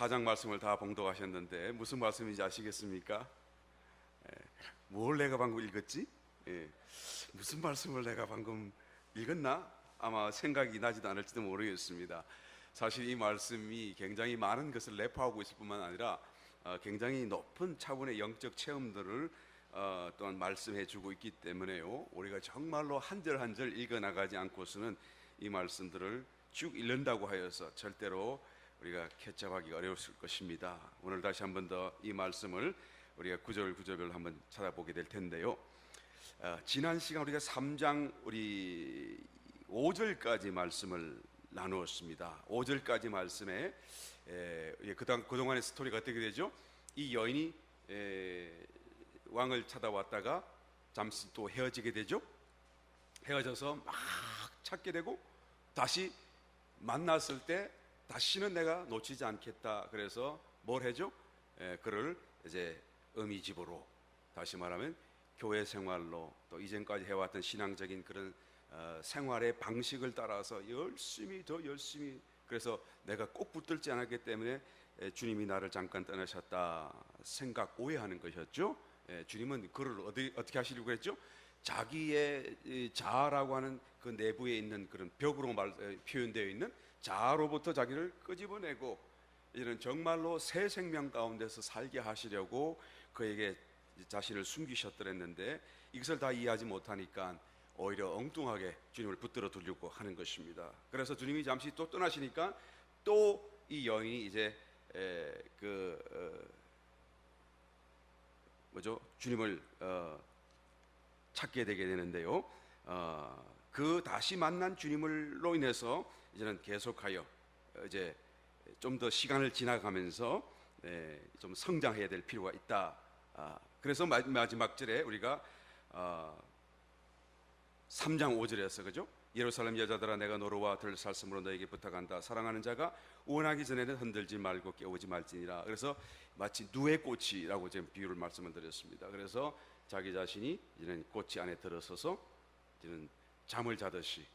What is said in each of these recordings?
4장 말씀을 다 봉독하셨는데 무슨 말씀인지 아시겠습니까? 뭘 내가 방금 읽었지? 무슨 말씀을 내가 방금 읽었나? 아마 생각이 나지도 않을지도 모르겠습니다. 사실 이 말씀이 굉장히 많은 것을 내포하고 있을 뿐만 아니라 굉장히 높은 차원의 영적 체험들을 또한 말씀해 주고 있기 때문에요, 우리가 정말로 한 절 한 절 읽어나가지 않고서는 이 말씀들을 쭉 읽는다고 하여서 절대로 우리가 캐치하기 어려웠을 것입니다. 오늘 다시 한 번 더 이 말씀을 우리가 구절 구절별로 한번 찾아보게 될 텐데요, 지난 시간 우리가 3장 우리 5절까지 말씀을 나누었습니다. 5절까지 말씀에 그동안의 스토리가 어떻게 되죠? 이 여인이 왕을 찾아왔다가 잠시 또 헤어지게 되죠. 헤어져서 막 찾게 되고 다시 만났을 때 다시는 내가 놓치지 않겠다. 그래서 뭘 해죠? 그를 이제 어미집으로, 다시 말하면 교회 생활로, 또 이전까지 해왔던 신앙적인 그런 생활의 방식을 따라서 더 열심히, 그래서 내가 꼭 붙들지 않았기 때문에 주님이 나를 잠깐 떠나셨다 생각, 오해하는 것이었죠. 주님은 그를 어떻게 하시려고 했죠? 자기의 자아라고 하는 그 내부에 있는 그런 벽으로 표현되어 있는 자아로부터 자기를 끄집어내고 이제는 정말로 새 생명 가운데서 살게 하시려고 그에게 자신을 숨기셨더랬는데, 이것을 다 이해하지 못하니까 오히려 엉뚱하게 주님을 붙들어 두려고 하는 것입니다. 그래서 주님이 잠시 또 떠나시니까 또 이 여인이 이제 주님을 찾게 되게 되는데요, 그 다시 만난 주님을로 인해서 이제는 계속하여 이제 좀 더 시간을 지나가면서 좀 성장해야 될 필요가 있다. 그래서 마지막 절에 우리가 3장 5절에서 그죠? 예루살렘 여자들아, 내가 너로와 들 살씀으로 너에게 부탁한다. 사랑하는 자가 원하기 전에는 흔들지 말고 깨우지 말지니라. 그래서 마치 누에 꽃이라고 지금 비유를 말씀을 드렸습니다. 그래서 자기 자신이 이제는 꽃이 안에 들어서서 이제는 잠을 자듯이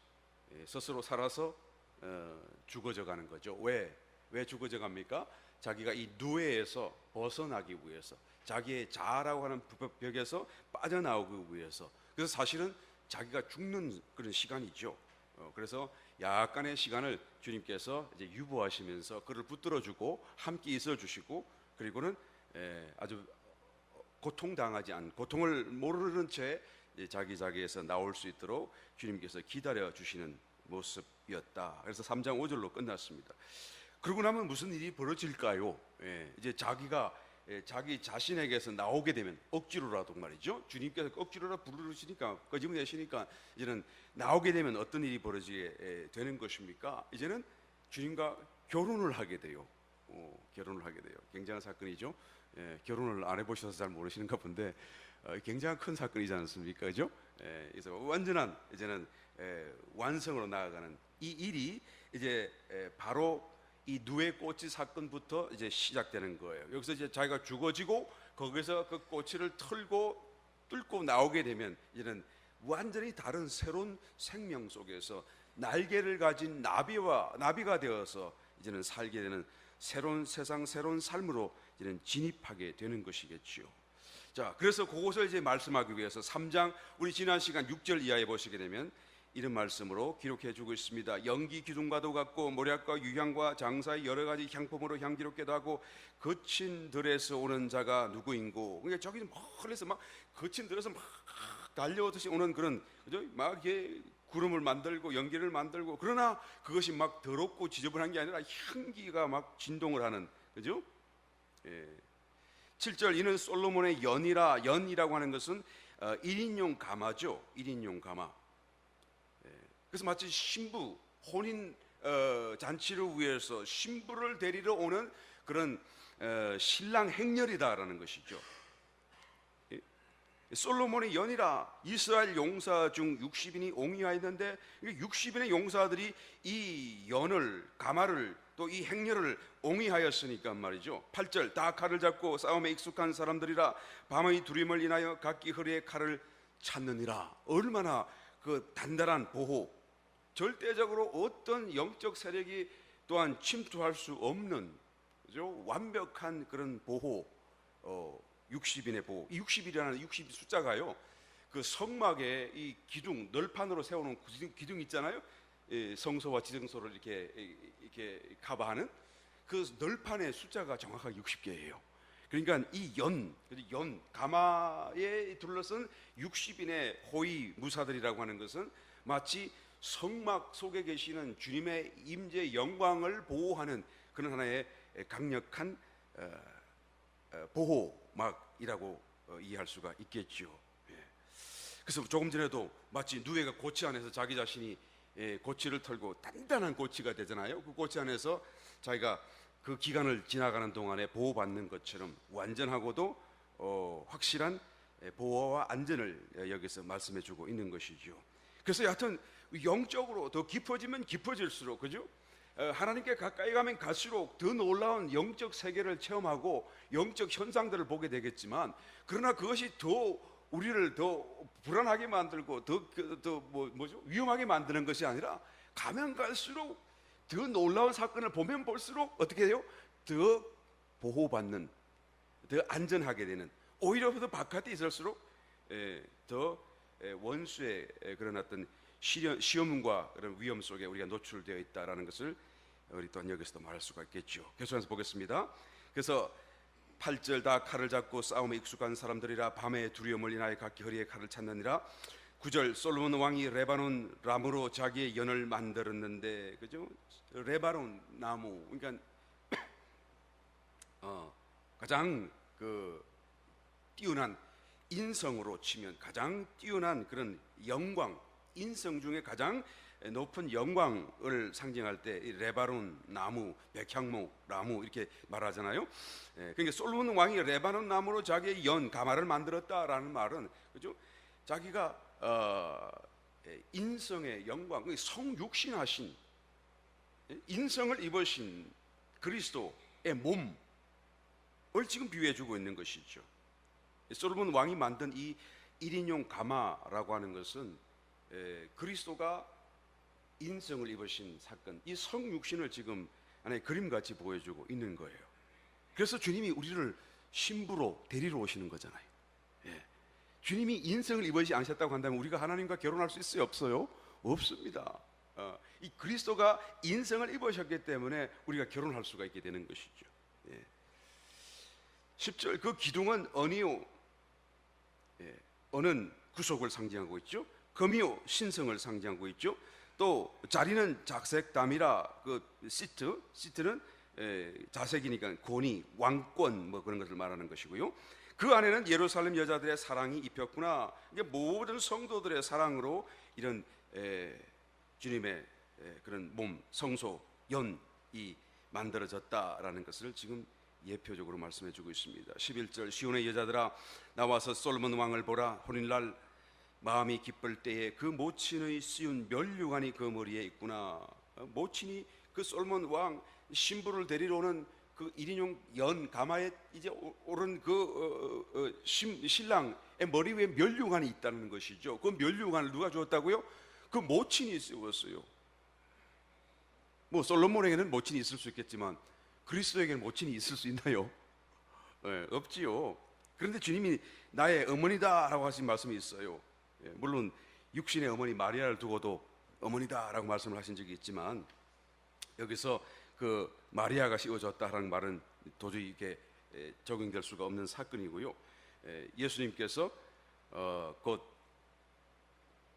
스스로 살아서 죽어져 가는 거죠. 왜 죽어져 갑니까? 자기가 이 누에에서 벗어나기 위해서, 자기의 자아라고 하는 벽에서 빠져나오기 위해서. 그래서 사실은 자기가 죽는 그런 시간이죠. 그래서 약간의 시간을 주님께서 이제 유보하시면서 그를 붙들어주고 함께 있어주시고, 그리고는 아주 고통당하지 않은, 고통을 모르는 채 자기 자기에서 나올 수 있도록 주님께서 기다려 주시는 모습이었다. 그래서 3장 5절로 끝났습니다. 그러고 나면 무슨 일이 벌어질까요? 이제 자기가 자기 자신에게서 나오게 되면, 억지로라도 말이죠, 주님께서 억지로라도 부르시니까, 끄집어내시니까 이제는 나오게 되면 어떤 일이 벌어지게 되는 것입니까? 이제는 주님과 결혼을 하게 돼요. 결혼을 하게 돼요. 굉장한 사건이죠. 결혼을 안 해보셔서 잘 모르시는가 본데 굉장히 큰 사건이지 않습니까? 그죠? 그래서 완전한 이제는 완성으로 나아가는 이 일이 이제 바로 이 누에 꽃이 사건부터 이제 시작되는 거예요. 여기서 이제 자기가 죽어지고 거기서 그 꼬치를 뚫고 나오게 되면 이제는 완전히 다른 새로운 생명 속에서 날개를 가진 나비가 되어서 이제는 살게 되는 새로운 세상, 새로운 삶으로 이제는 진입하게 되는 것이겠지요. 자, 그래서 그것을 이제 말씀하기 위해서 3장 우리 지난 시간 6절 이하에 보시게 되면 이런 말씀으로 기록해 주고 있습니다. 연기 기둥과도 같고 모략과 유향과 장사의 여러 가지 향품으로 향기롭게도 하고 거친 들에서 오는 자가 누구인고. 그러니까 저기는 멀리서 막 거친 들에서 막 달려오듯이 오는 그런, 그죠? 막 이게 구름을 만들고 연기를 만들고, 그러나 그것이 막 더럽고 지저분한 게 아니라 향기가 막 진동을 하는, 그죠? 7절 이는 솔로몬의 연이라고 하는 것은 1인용 가마죠. 1인용 가마. 그래서 마치 신부, 혼인 잔치를 위해서 신부를 데리러 오는 그런 신랑 행렬이다라는 것이죠. 솔로몬의 연이라, 이스라엘 용사 중 60인이 옹이하였는데 60인의 용사들이 이 연을, 가마를, 또 이 행렬을 옹이하였으니까 말이죠. 8절 다 칼을 잡고 싸움에 익숙한 사람들이라 밤의 두림을 인하여 각기 허리에 칼을 찾느니라. 얼마나 그 단단한 보호, 절대적으로 어떤 영적 세력이 또한 침투할 수 없는 그죠? 완벽한 그런 보호, 60인의 보호. 이 60이라는 60 숫자가요, 그 성막에 이 기둥, 널판으로 세워놓은 기둥 있잖아요. 성소와 지성소를 이렇게 커버하는 그 널판의 숫자가 정확하게 60개예요. 그러니까 이 가마에 둘러쓴 60인의 호위 무사들이라고 하는 것은 마치 성막 속에 계시는 주님의 임재 영광을 보호하는 그런 하나의 강력한 보호막이라고 이해할 수가 있겠죠. 그래서 조금 전에도 마치 누에가 고치 안에서 자기 자신이 고치를 털고 단단한 고치가 되잖아요. 그 고치 안에서 자기가 그 기간을 지나가는 동안에 보호받는 것처럼 완전하고도 확실한 보호와 안전을 여기서 말씀해주고 있는 것이죠. 그래서 여하튼 영적으로 더 깊어지면 깊어질수록, 그죠? 하나님께 가까이 가면 갈수록 더 놀라운 영적 세계를 체험하고 영적 현상들을 보게 되겠지만, 그러나 그것이 더 우리를 더 불안하게 만들고 더 위험하게 만드는 것이 아니라, 가면 갈수록 더 놀라운 사건을 보면 볼수록 어떻게 돼요? 더 보호받는, 더 안전하게 되는, 오히려 더 바깥에 있을수록 더 원수의 그런 어떤 시험과 그런 위험 속에 우리가 노출되어 있다라는 것을 우리 또한 여기서도 말할 수가 있겠죠. 계속해서 보겠습니다. 그래서 8절, 다 칼을 잡고 싸움에 익숙한 사람들이라 밤에 두려움을 인하여 각기 허리에 칼을 찾느니라. 9절, 솔로몬 왕이 레바논 나무로 자기의 연을 만들었는데, 그죠? 레바논 나무, 그러니까 가장 그 뛰어난, 인성으로 치면 가장 뛰어난 그런 영광, 인성 중에 가장 높은 영광을 상징할 때 이 레바논 나무, 백향목 나무 이렇게 말하잖아요. 그러니까 솔로몬 왕이 레바논 나무로 자기의 가마를 만들었다라는 말은, 그죠? 자기가 인성의 영광, 성육신하신, 인성을 입으신 그리스도의 몸을 지금 비유해주고 있는 것이죠. 솔로몬 왕이 만든 이 1인용 가마라고 하는 것은 그리스도가 인성을 입으신 사건, 이 성육신을 지금 하나의 그림같이 보여주고 있는 거예요. 그래서 주님이 우리를 신부로 데리러 오시는 거잖아요. 주님이 인성을 입으시지 않으셨다고 한다면 우리가 하나님과 결혼할 수 있어요? 없어요? 없습니다. 이 그리스도가 인성을 입으셨기 때문에 우리가 결혼할 수가 있게 되는 것이죠. 10절, 그 기둥은 언이요, 언은 구속을 상징하고 있죠. 금이요, 신성을 상징하고 있죠. 또 자리는 작색담이라, 그 시트는 자색이니까 권위, 왕권 뭐 그런 것을 말하는 것이고요. 그 안에는 예루살렘 여자들의 사랑이 입혔구나. 이게 모든 성도들의 사랑으로 이런 주님의 그런 몸, 성소, 연이 만들어졌다라는 것을 지금 예표적으로 말씀해주고 있습니다. 11절, 시온의 여자들아 나와서 솔로몬 왕을 보라. 혼인날 마음이 기쁠 때에 그 모친의 씌운 면류관이 그 머리에 있구나. 모친이 그 솔로몬 왕 신부를 데리러 오는 그 1인용 연 가마에 이제 오른 그 신랑의 머리 위에 면류관이 있다는 것이죠. 그 면류관을 누가 주었다고요? 그 모친이 씌웠어요. 뭐 솔로몬에게는 모친이 있을 수 있겠지만 그리스도에게는 모친이 있을 수 있나요? 없지요. 그런데 주님이 나의 어머니다라고 하신 말씀이 있어요. 물론 육신의 어머니 마리아를 두고도 어머니다라고 말씀을 하신 적이 있지만, 여기서 그 마리아가 씌워졌다라는 말은 도저히 이게 적용될 수가 없는 사건이고요. 예수님께서 곧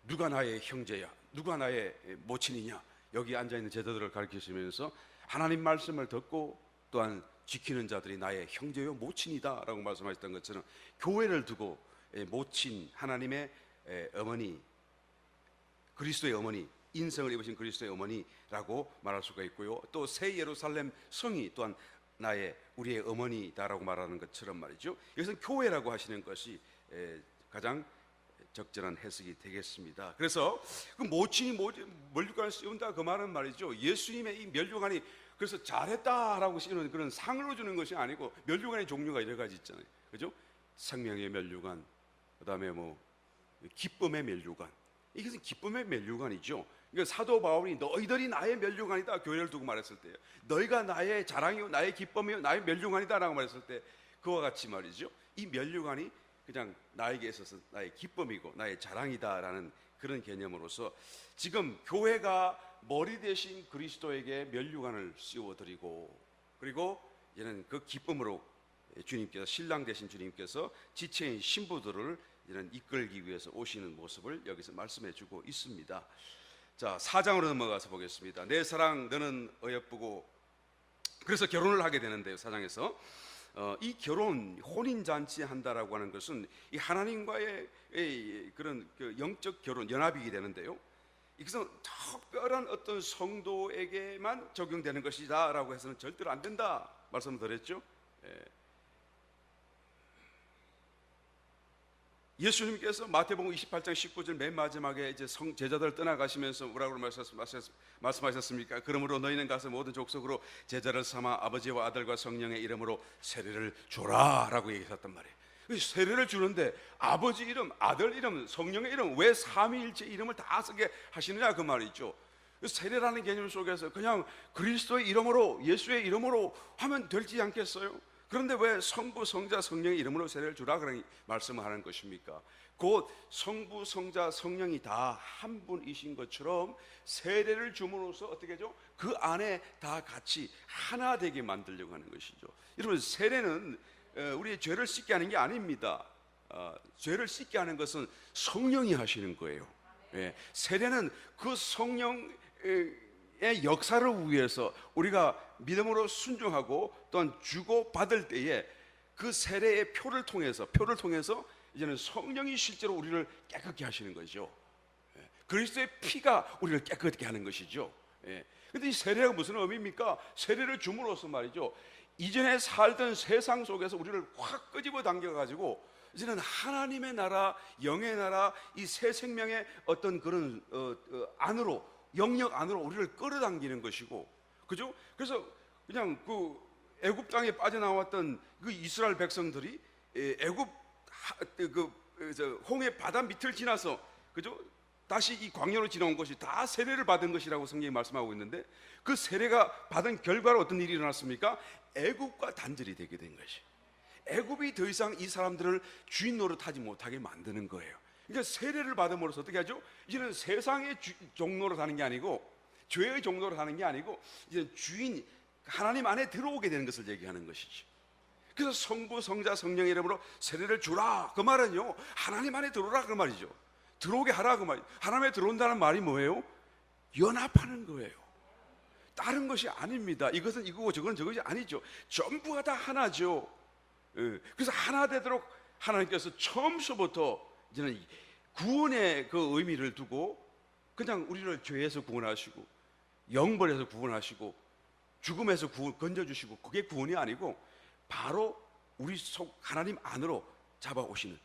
누가 나의 형제야, 누가 나의 모친이냐, 여기 앉아있는 제자들을 가르치시면서 하나님 말씀을 듣고 또한 지키는 자들이 나의 형제요 모친이다 라고 말씀하셨던 것처럼, 교회를 두고 모친, 하나님의 어머니, 그리스도의 어머니, 인성을 입으신 그리스도의 어머니라고 말할 수가 있고요. 또 새 예루살렘 성이 또한 우리의 어머니다라고 말하는 것처럼 말이죠. 이것은 교회라고 하시는 것이 가장 적절한 해석이 되겠습니다. 그래서 그 모친이 면류관을 씌운다 그 말은 말이죠, 예수님의 이 면류관이 그래서 잘했다라고 씌우는 그런 상을 주는 것이 아니고, 면류관의 종류가 여러 가지 있잖아요, 그죠? 생명의 면류관, 그다음에 뭐 기쁨의 면류관, 이것은 기쁨의 면류관이죠. 그러니까 사도 바울이 너희들이 나의 면류관이다 교회를 두고 말했을 때요, 너희가 나의 자랑이요 나의 기쁨이요 나의 면류관이다라고 말했을 때 그와 같이 말이죠, 이 면류관이 그냥 나에게 있어서 나의 기쁨이고 나의 자랑이다라는 그런 개념으로서 지금 교회가 머리 대신 그리스도에게 면류관을 씌워드리고, 그리고 이제는 그 기쁨으로 주님께서, 신랑 되신 주님께서 지체인 신부들을 이제는 이끌기 위해서 오시는 모습을 여기서 말씀해주고 있습니다. 자, 4장으로 넘어가서 보겠습니다. 내 사랑 너는 어여쁘고, 그래서 결혼을 하게 되는데요. 4장에서 이 결혼, 혼인잔치 한다라고 하는 것은 이 하나님과의 그런 그 영적 결혼, 연합이게 되는데요, 이것은 특별한 어떤 성도에게만 적용되는 것이다 라고 해서는 절대로 안 된다 말씀드렸죠. 예수님께서 마태복음 28장 19절 맨 마지막에 이제 제자들 떠나가시면서 뭐라고 말씀하셨습니까? 그러므로 너희는 가서 모든 족속으로 제자를 삼아 아버지와 아들과 성령의 이름으로 세례를 줘라 라고 얘기하셨단 말이에요. 세례를 주는데 아버지 이름, 아들 이름, 성령의 이름, 왜 삼위일체 이름을 다 쓰게 하시느냐 그 말이죠. 세례라는 개념 속에서 그냥 그리스도의 이름으로, 예수의 이름으로 하면 되지 않겠어요? 그런데 왜 성부, 성자, 성령의 이름으로 세례를 주라 그런 말씀을 하는 것입니까? 곧 성부, 성자, 성령이 다 한 분이신 것처럼 세례를 줌으로써 어떻게 하죠? 그 안에 다 같이 하나 되게 만들려고 하는 것이죠. 여러분, 세례는 우리의 죄를 씻게 하는 게 아닙니다. 죄를 씻게 하는 것은 성령이 하시는 거예요. 세례는 그 성령의 역사를 위해서 우리가 믿음으로 순종하고 또한 주고 받을 때에 그 세례의 표를 통해서 이제는 성령이 실제로 우리를 깨끗게 하시는 거죠. 그리스도의 피가 우리를 깨끗게 하는 것이죠. 그런데 이 세례가 무슨 의미입니까? 세례를 줌으로써 말이죠, 이전에 살던 세상 속에서 우리를 확 끄집어 당겨가지고 이제는 하나님의 나라, 영의 나라, 이 새 생명의 어떤 그런 안으로, 영역 안으로 우리를 끌어당기는 것이고, 그죠? 그래서 그냥 그 애굽 땅에 빠져나왔던 그 이스라엘 백성들이 애굽 홍해 바다 밑을 지나서, 그죠? 다시 이 광야로 지나온 것이 다 세례를 받은 것이라고 성경이 말씀하고 있는데, 그 세례가 받은 결과로 어떤 일이 일어났습니까? 애굽과 단절이 되게 된 것이, 애굽이 더 이상 이 사람들을 주인 노릇하지 못하게 만드는 거예요. 그러니까 세례를 받음으로써 어떻게 하죠? 이제는 세상의 종노릇 하는 게 아니고, 죄의 종노릇 하는 게 아니고, 이제 주인 하나님 안에 들어오게 되는 것을 얘기하는 것이죠. 그래서 성부, 성자, 성령의 이름으로 세례를 주라, 그 말은요, 하나님 안에 들어오라 그 말이죠. 들어오게 하라 그 말이죠. 하나님에 들어온다는 말이 뭐예요? 연합하는 거예요. 다른 것이 아닙니다. 이것은 이거고 저건 저것이 아니죠. 전부가 다 하나죠. 그래서 하나 되도록 하나님께서 처음서부터 이제는 구원의 그 의미를 두고 그냥 우리를 죄에서 구원하시고 영벌에서 구원하시고 죽음에서 건져주시고, 그게 구원이 아니고 바로 우리 속 하나님 안으로 잡아오시는.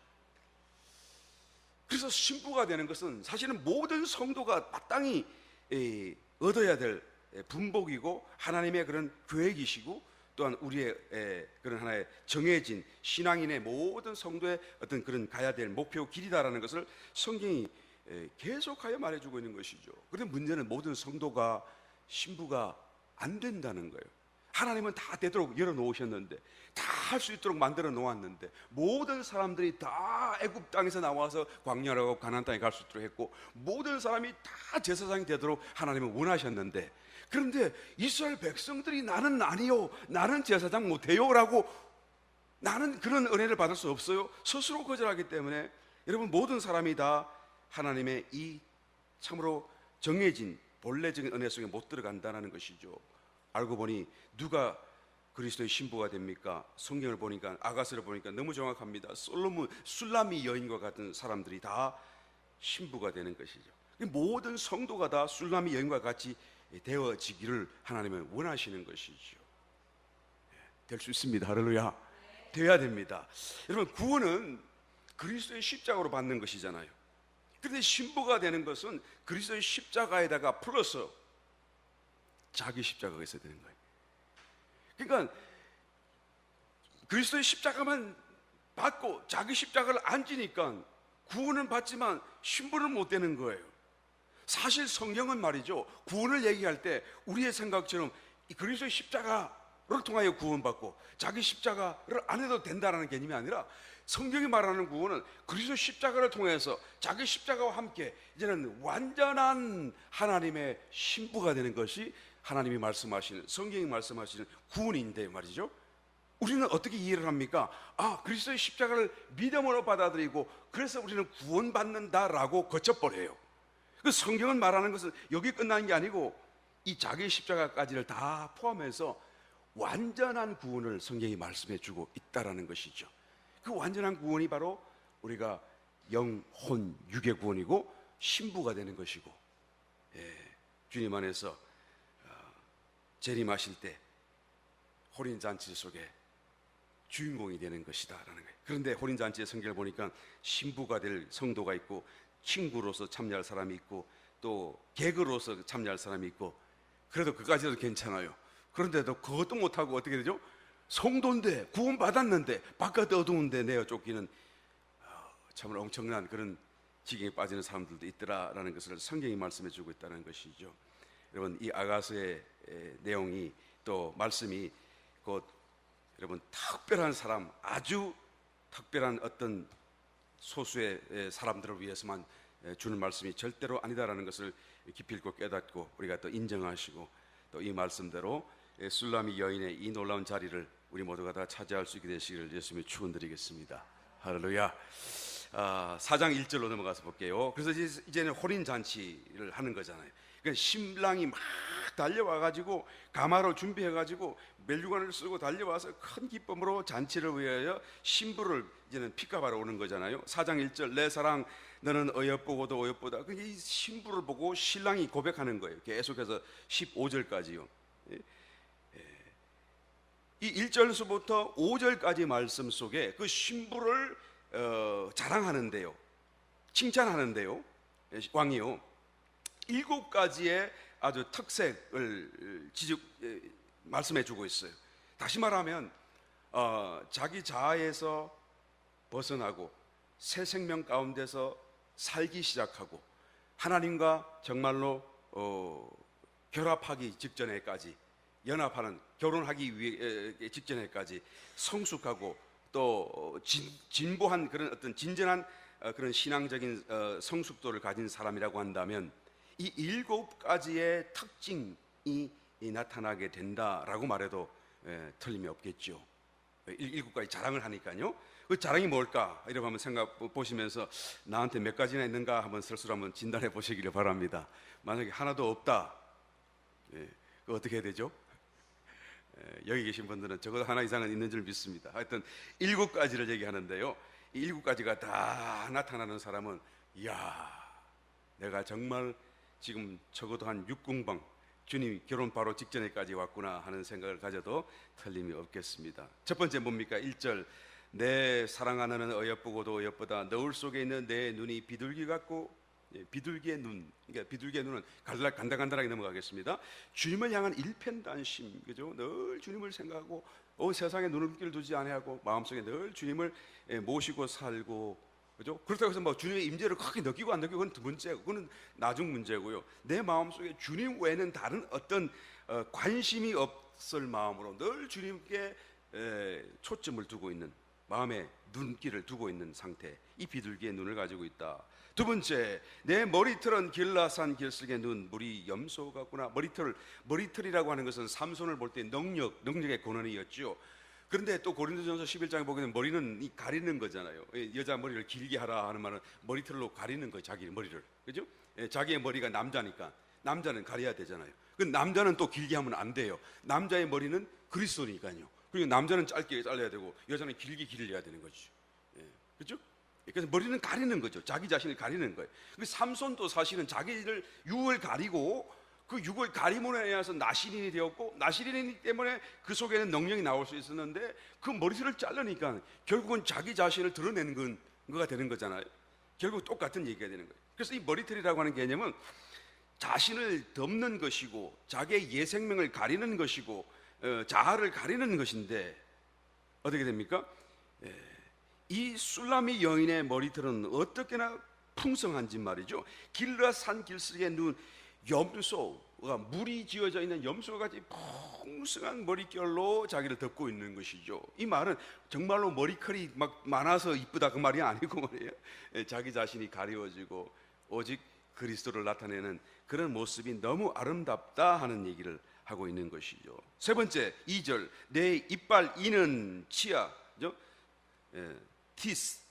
그래서 신부가 되는 것은 사실은 모든 성도가 마땅히 얻어야 될 분복이고 하나님의 그런 계획이시고, 또한 우리의 그런 하나의 정해진 신앙인의 모든 성도의 어떤 그런 가야 될 목표 길이다라는 것을 성경이 계속하여 말해주고 있는 것이죠. 그런데 문제는 모든 성도가 신부가 안 된다는 거예요. 하나님은 다 되도록 열어놓으셨는데, 다 할 수 있도록 만들어 놓았는데, 모든 사람들이 다 애굽 땅에서 나와서 광야라고 가나안 땅에 갈 수 있도록 했고, 모든 사람이 다 제사장이 되도록 하나님은 원하셨는데, 그런데 이스라엘 백성들이 나는 아니요, 나는 제사장 못해요 라고, 나는 그런 은혜를 받을 수 없어요, 스스로 거절하기 때문에 여러분, 모든 사람이 다 하나님의 이 참으로 정해진 본래적인 은혜 속에 못 들어간다는 것이죠. 알고 보니 누가 그리스도의 신부가 됩니까? 성경을 보니까, 아가서를 보니까 너무 정확합니다. 술라미 여인과 같은 사람들이 다 신부가 되는 것이죠. 모든 성도가 다 술라미 여인과 같이 되어지기를 하나님은 원하시는 것이죠. 될 수 있습니다. 할렐루야. 돼야 됩니다. 여러분, 구원은 그리스도의 십자가로 받는 것이잖아요. 그런데 신부가 되는 것은 그리스도의 십자가에다가 플러스 자기 십자가가 있어야 되는 거예요. 그러니까 그리스도의 십자가만 받고 자기 십자가를 안 지니까 구원은 받지만 신부는 못 되는 거예요. 사실 성경은 말이죠, 구원을 얘기할 때 우리의 생각처럼 이 그리스도의 십자가를 통하여 구원받고 자기 십자가를 안 해도 된다는 개념이 아니라, 성경이 말하는 구원은 그리스도 십자가를 통해서 자기 십자가와 함께 이제는 완전한 하나님의 신부가 되는 것이 하나님이 말씀하시는, 성경이 말씀하시는 구원인데 말이죠. 우리는 어떻게 이해를 합니까? 그리스도의 십자가를 믿음으로 받아들이고 그래서 우리는 구원받는다라고 거쳐버려요. 그 성경은 말하는 것은 여기 끝나는 게 아니고 이 자기 십자가까지를 다 포함해서 완전한 구원을 성경이 말씀해 주고 있다라는 것이죠. 그 완전한 구원이 바로 우리가 영, 혼, 육의 구원이고 신부가 되는 것이고, 주님 안에서 재림하실 때 혼인잔치 속에 주인공이 되는 것이다라는 거예요. 그런데 혼인잔치의 성경을 보니까 신부가 될 성도가 있고, 친구로서 참여할 사람이 있고, 또 개그로서 참여할 사람이 있고, 그래도 그까지도 괜찮아요. 그런데도 그것도 못하고 어떻게 되죠? 성도인데 구원받았는데 바깥 어두운데 내어 쫓기는 참으로 엄청난 그런 지경에 빠지는 사람들도 있더라라는 것을 성경이 말씀해 주고 있다는 것이죠. 여러분, 이 아가서의 내용이 또 말씀이 곧 여러분 특별한 사람, 아주 특별한 어떤 소수의 사람들을 위해서만 주는 말씀이 절대로 아니다라는 것을 깊이 읽고 깨닫고 우리가 또 인정하시고, 또 이 말씀대로 술라미 여인의 이 놀라운 자리를 우리 모두가 다 차지할 수 있게 되시기를 예수님의 축원드리겠습니다. 할렐루야. 4장 1절로 넘어가서 볼게요. 그래서 이제는 혼인 잔치를 하는 거잖아요. 그러니까 신랑이 막 달려와가지고 가마를 준비해가지고 멜류관을 쓰고 달려와서 큰 기쁨으로 잔치를 위하여 신부를 이제는 픽업하러 오는 거잖아요. 4장 1절, 내 사랑 너는 어여쁘고도 어여쁘다. 이 신부를 보고 신랑이 고백하는 거예요. 계속해서 15절까지요. 이 1절서부터 5절까지 말씀 속에 그 신부를 자랑하는데요, 칭찬하는데요, 왕이요 7가지의 아주 특색을 말씀해 주고 있어요. 다시 말하면 자기 자아에서 벗어나고 새 생명 가운데서 살기 시작하고 하나님과 정말로 결합하기 직전에까지, 연합하는, 결혼하기 위해 직전에까지 성숙하고 또 진보한 그런 어떤 진전한 그런 신앙적인 성숙도를 가진 사람이라고 한다면 이 7가지의 특징이 나타나게 된다라고 말해도 틀림이 없겠죠. 7가지 자랑을 하니까요. 그 자랑이 뭘까? 이렇게 한번 생각 보시면서 나한테 몇 가지나 있는가 한번 스스로 한번 진단해 보시기를 바랍니다. 만약에 하나도 없다, 그 어떻게 해야 되죠? 여기 계신 분들은 적어도 하나 이상은 있는 줄 믿습니다. 하여튼 7가지를 얘기하는데요, 이 7가지가 다 나타나는 사람은, 이야, 내가 정말 지금 적어도 한 6공방 주님 결혼 바로 직전에까지 왔구나 하는 생각을 가져도 틀림이 없겠습니다. 첫 번째 뭡니까? 1절, 내 사랑하는 어여쁘고도 어여쁘다. 너울 속에 있는 내 눈이 비둘기 같고, 비둘기의 눈, 그러니까 비둘기의 눈은 간단하게 넘어가겠습니다. 주님을 향한 일편단심, 그죠? 늘 주님을 생각하고 세상에 눈길을 두지 아니하고 마음속에 늘 주님을 모시고 살고, 그죠? 그렇다고 해서 뭐 주님의 임재를 크게 느끼고 안 느끼고 그건 두 번째고, 그건 나중 문제고요. 내 마음속에 주님 외에는 다른 어떤 관심이 없을 마음으로 늘 주님께 초점을 두고 있는, 마음에 눈길을 두고 있는 상태, 이 비둘기의 눈을 가지고 있다. 두 번째, 내 머리털은 길라산 길쭉의 눈, 물이 염소 같구나. 머리털이라고 하는 것은 삼손을 볼 때 능력의 권한이었죠. 그런데 또 고린도전서 11장에 보게 되면 머리는 가리는 거잖아요. 여자 머리를 길게 하라 하는 말은 머리털로 가리는 거예요, 자기 머리를. 그죠? 자기의 머리가 남자니까 남자는 가려야 되잖아요. 그 남자는 또 길게 하면 안 돼요. 남자의 머리는 그리스도니까요. 그리고 남자는 짧게 잘라야 되고 여자는 길게 길러야 되는 거죠. 그죠? 그래서 머리는 가리는 거죠. 자기 자신을 가리는 거예요. 그 삼손도 사실은 자기를 육을 가리고 그 육을 가림으로 인해서 나시린이 되었고, 나시린이기 때문에 그 속에는 능력이 나올 수 있었는데 그 머리털을 자르니까 결국은 자기 자신을 드러내는 거가 되는 거잖아요. 결국 똑같은 얘기가 되는 거예요. 그래서 이 머리털이라고 하는 개념은 자신을 덮는 것이고 자기의 예생명을 가리는 것이고 자아를 가리는 것인데, 어떻게 됩니까? 이 술라미 여인의 머리털은 어떻게나 풍성한지 말이죠. 길라산 길석에 누운 염소가, 물이 지어져 있는 염소같이 풍성한 머릿결로 자기를 덮고 있는 것이죠. 이 말은 정말로 머리컬이 막 많아서 이쁘다 그 말이 아니고 말이에요. 자기 자신이 가리워지고 오직 그리스도를 나타내는 그런 모습이 너무 아름답다 하는 얘기를 하고 있는 것이죠. 세 번째 2절, 내 이빨 이는 치아죠. 티스.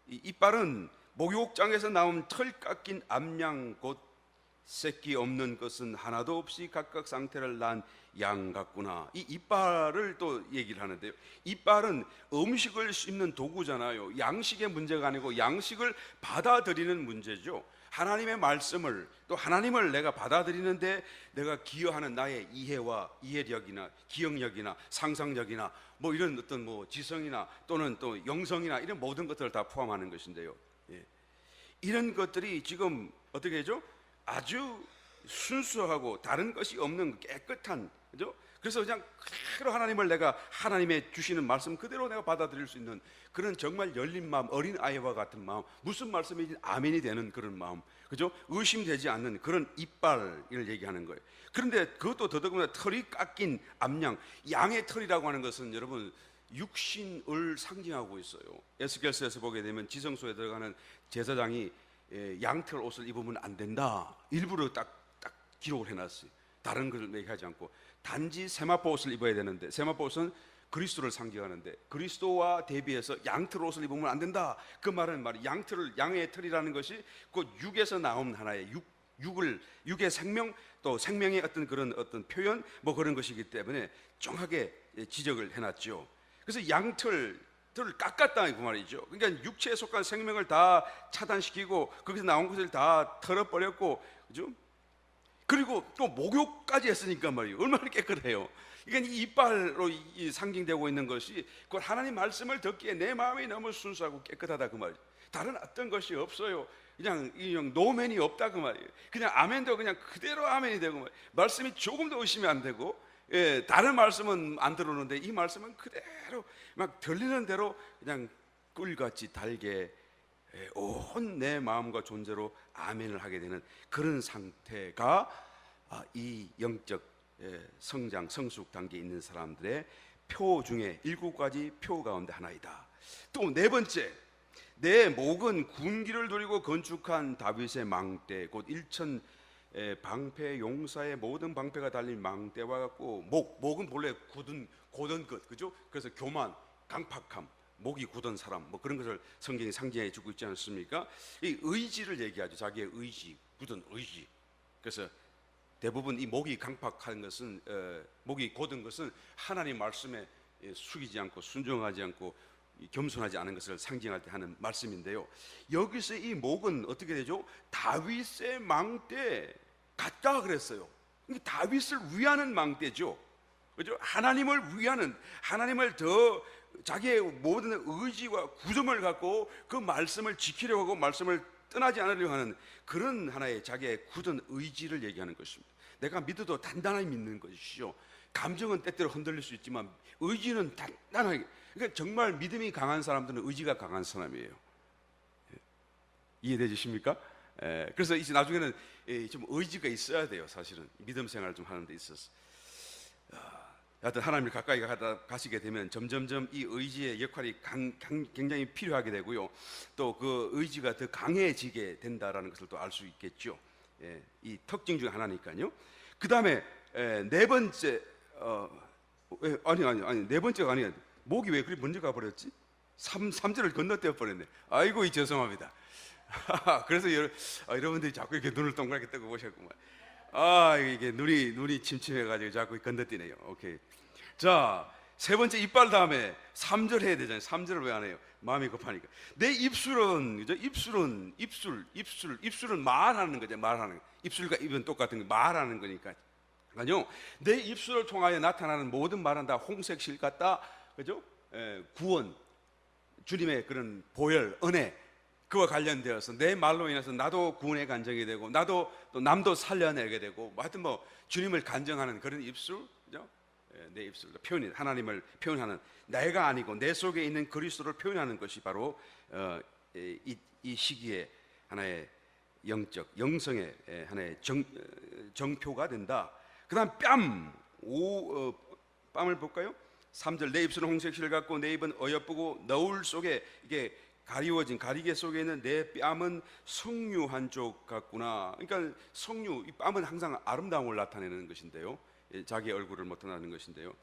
이 이빨은 목욕장에서 나온 털 깎인 암양, 곧 새끼 없는 것은 하나도 없이 각각 상태를 난 양 같구나. 이 이빨을 또 얘기를 하는데요. 이빨은 음식을 씹는 도구잖아요. 양식의 문제가 아니고 양식을 받아들이는 문제죠. 하나님의 말씀을, 또 하나님을 내가 받아들이는데 내가 기여하는 나의 이해와 이해력이나 기억력이나 상상력이나 뭐 이런 어떤 뭐 지성이나 또는 또 영성이나 이런 모든 것들을 다 포함하는 것인데요. 이런 것들이 지금 어떻게 하죠? 아주 순수하고 다른 것이 없는 깨끗한, 그죠? 그래서 그냥 그대로 하나님을 내가 하나님의 주시는 말씀 그대로 내가 받아들일 수 있는 그런 정말 열린 마음, 어린 아이와 같은 마음, 무슨 말씀이든 아멘이 되는 그런 마음, 그죠? 의심되지 않는 그런 이빨을 얘기하는 거예요. 그런데 그것도 더더군다나 털이 깎인 암양, 양의 털이라고 하는 것은 여러분 육신을 상징하고 있어요. 에스겔서에서 보게 되면 지성소에 들어가는 제사장이 양털 옷을 입으면 안 된다, 일부러 딱 기록을 해놨어요. 다른 것을 얘기하지 않고 단지 세마포 옷을 입어야 되는데, 세마포 옷은 그리스도를 상징하는데 그리스도와 대비해서 양털 옷을 입으면 안 된다. 그 말은 양의 털이라는 것이 곧 육에서 나온 하나의 육의 생명, 또 생명의 어떤 표현 뭐 그런 것이기 때문에 정확하게 지적을 해놨죠. 그래서 양털을 깎았다 그 말이죠. 그러니까 육체에 속한 생명을 다 차단시키고 거기서 나온 것을 다 털어버렸고, 그죠? 그리고 또 목욕까지 했으니까 말이에요. 얼마나 깨끗해요. 그러니까 이 이빨로 상징되고 있는 것이 곧 하나님 말씀을 듣기에 내 마음이 너무 순수하고 깨끗하다 그 말이에요. 다른 어떤 것이 없어요. 그냥 노맨이 없다 그 말이에요. 그냥 아멘도 그냥 그대로 아멘이 되고 말이에요. 말씀이 조금도 의심이 안 되고, 다른 말씀은 안 들어오는데 이 말씀은 그대로 막 들리는 대로 그냥 꿀같이 달게 온 내 마음과 존재로 아멘을 하게 되는 그런 상태가 이 영적 성장, 성숙 단계에 있는 사람들의 표 중에 7가지 표 가운데 하나이다. 또 네 번째, 내 목은 군기를 두리고 건축한 다윗의 망대, 곧 일천 방패 용사의 모든 방패가 달린 망대와 같고, 목은 본래 고든 것, 그죠? 그래서 교만, 강팍함, 목이 굳은 사람, 뭐 그런 것을 성경이 상징해 주고 있지 않습니까? 이 의지를 얘기하죠. 자기의 의지, 굳은 의지. 그래서 대부분 이 목이 강팍한 것은, 목이 곧은 것은 하나님 말씀에 숙이지 않고 순종하지 않고 겸손하지 않은 것을 상징할 때 하는 말씀인데요. 여기서 이 목은 어떻게 되죠? 다윗의 망대 같다 그랬어요. 다윗을 위하는 망대죠. 그죠? 하나님을 위하는, 하나님을 더 자기의 모든 의지와 구점을 갖고 그 말씀을 지키려고 하고 말씀을 떠나지 않으려고 하는 그런 하나의 자기의 굳은 의지를 얘기하는 것입니다. 내가 믿어도 단단하게 믿는 것이죠. 감정은 때때로 흔들릴 수 있지만 의지는 단단하게. 그러니까 정말 믿음이 강한 사람들은 의지가 강한 사람이에요. 이해되십니까? 그래서 이제 나중에는 좀 의지가 있어야 돼요. 사실은 믿음 생활을 좀 하는 데 있어서. 하여튼 하나님을 가까이 가시게 되면 점점점 이 의지의 역할이 굉장히 필요하게 되고요. 또 그 의지가 더 강해지게 된다라는 것을 또 알 수 있겠죠. 이 특징 중에 하나니까요. 그 다음에 네 번째, 아니 네 번째가 아니야. 목이 왜 그리 먼저 가버렸지? 3절을 건너뛰어 버렸네. 아이고 죄송합니다. 그래서 여러분들이 자꾸 이렇게 눈을 동그랗게 뜨고 보셨구만. 이게 눈이 침침해가지고 자꾸 건너뛰네요. 오케이. 자, 세 번째 이빨 다음에 3절 해야 되잖아요. 3절을 왜 안 해요? 마음이 급하니까. 내 입술은, 그죠? 입술은 말하는 거죠. 말하는 거. 입술과 입은 똑같은 거, 말하는 거니까. 아니요. 내 입술을 통하여 나타나는 모든 말은 다 홍색실 같다. 그죠? 구원, 주님의 그런 보혈, 은혜, 그와 관련되어서 내 말로 인해서 나도 구원의 간증이 되고 나도 또 남도 살려내게 되고, 하여튼 뭐 주님을 간증하는 그런 입술, 그죠? 내 입술로 표현이, 하나님을 표현하는, 내가 아니고 내 속에 있는 그리스도를 표현하는 것이 바로 이 시기에 하나의 영적 영성의 하나의 정표가 된다. 그다음 뺨을 볼까요? 3절 내 입술은 홍색실을 갖고 내 입은 어여쁘고 너울 속에 이게 가리워진 가리개 속에 있는 내 뺨은 석류 한쪽 같구나. 그러니까 석류, 이 뺨은 항상 아름다움을 나타내는 것인데요. 자기 얼굴을 나타내는 것인데요.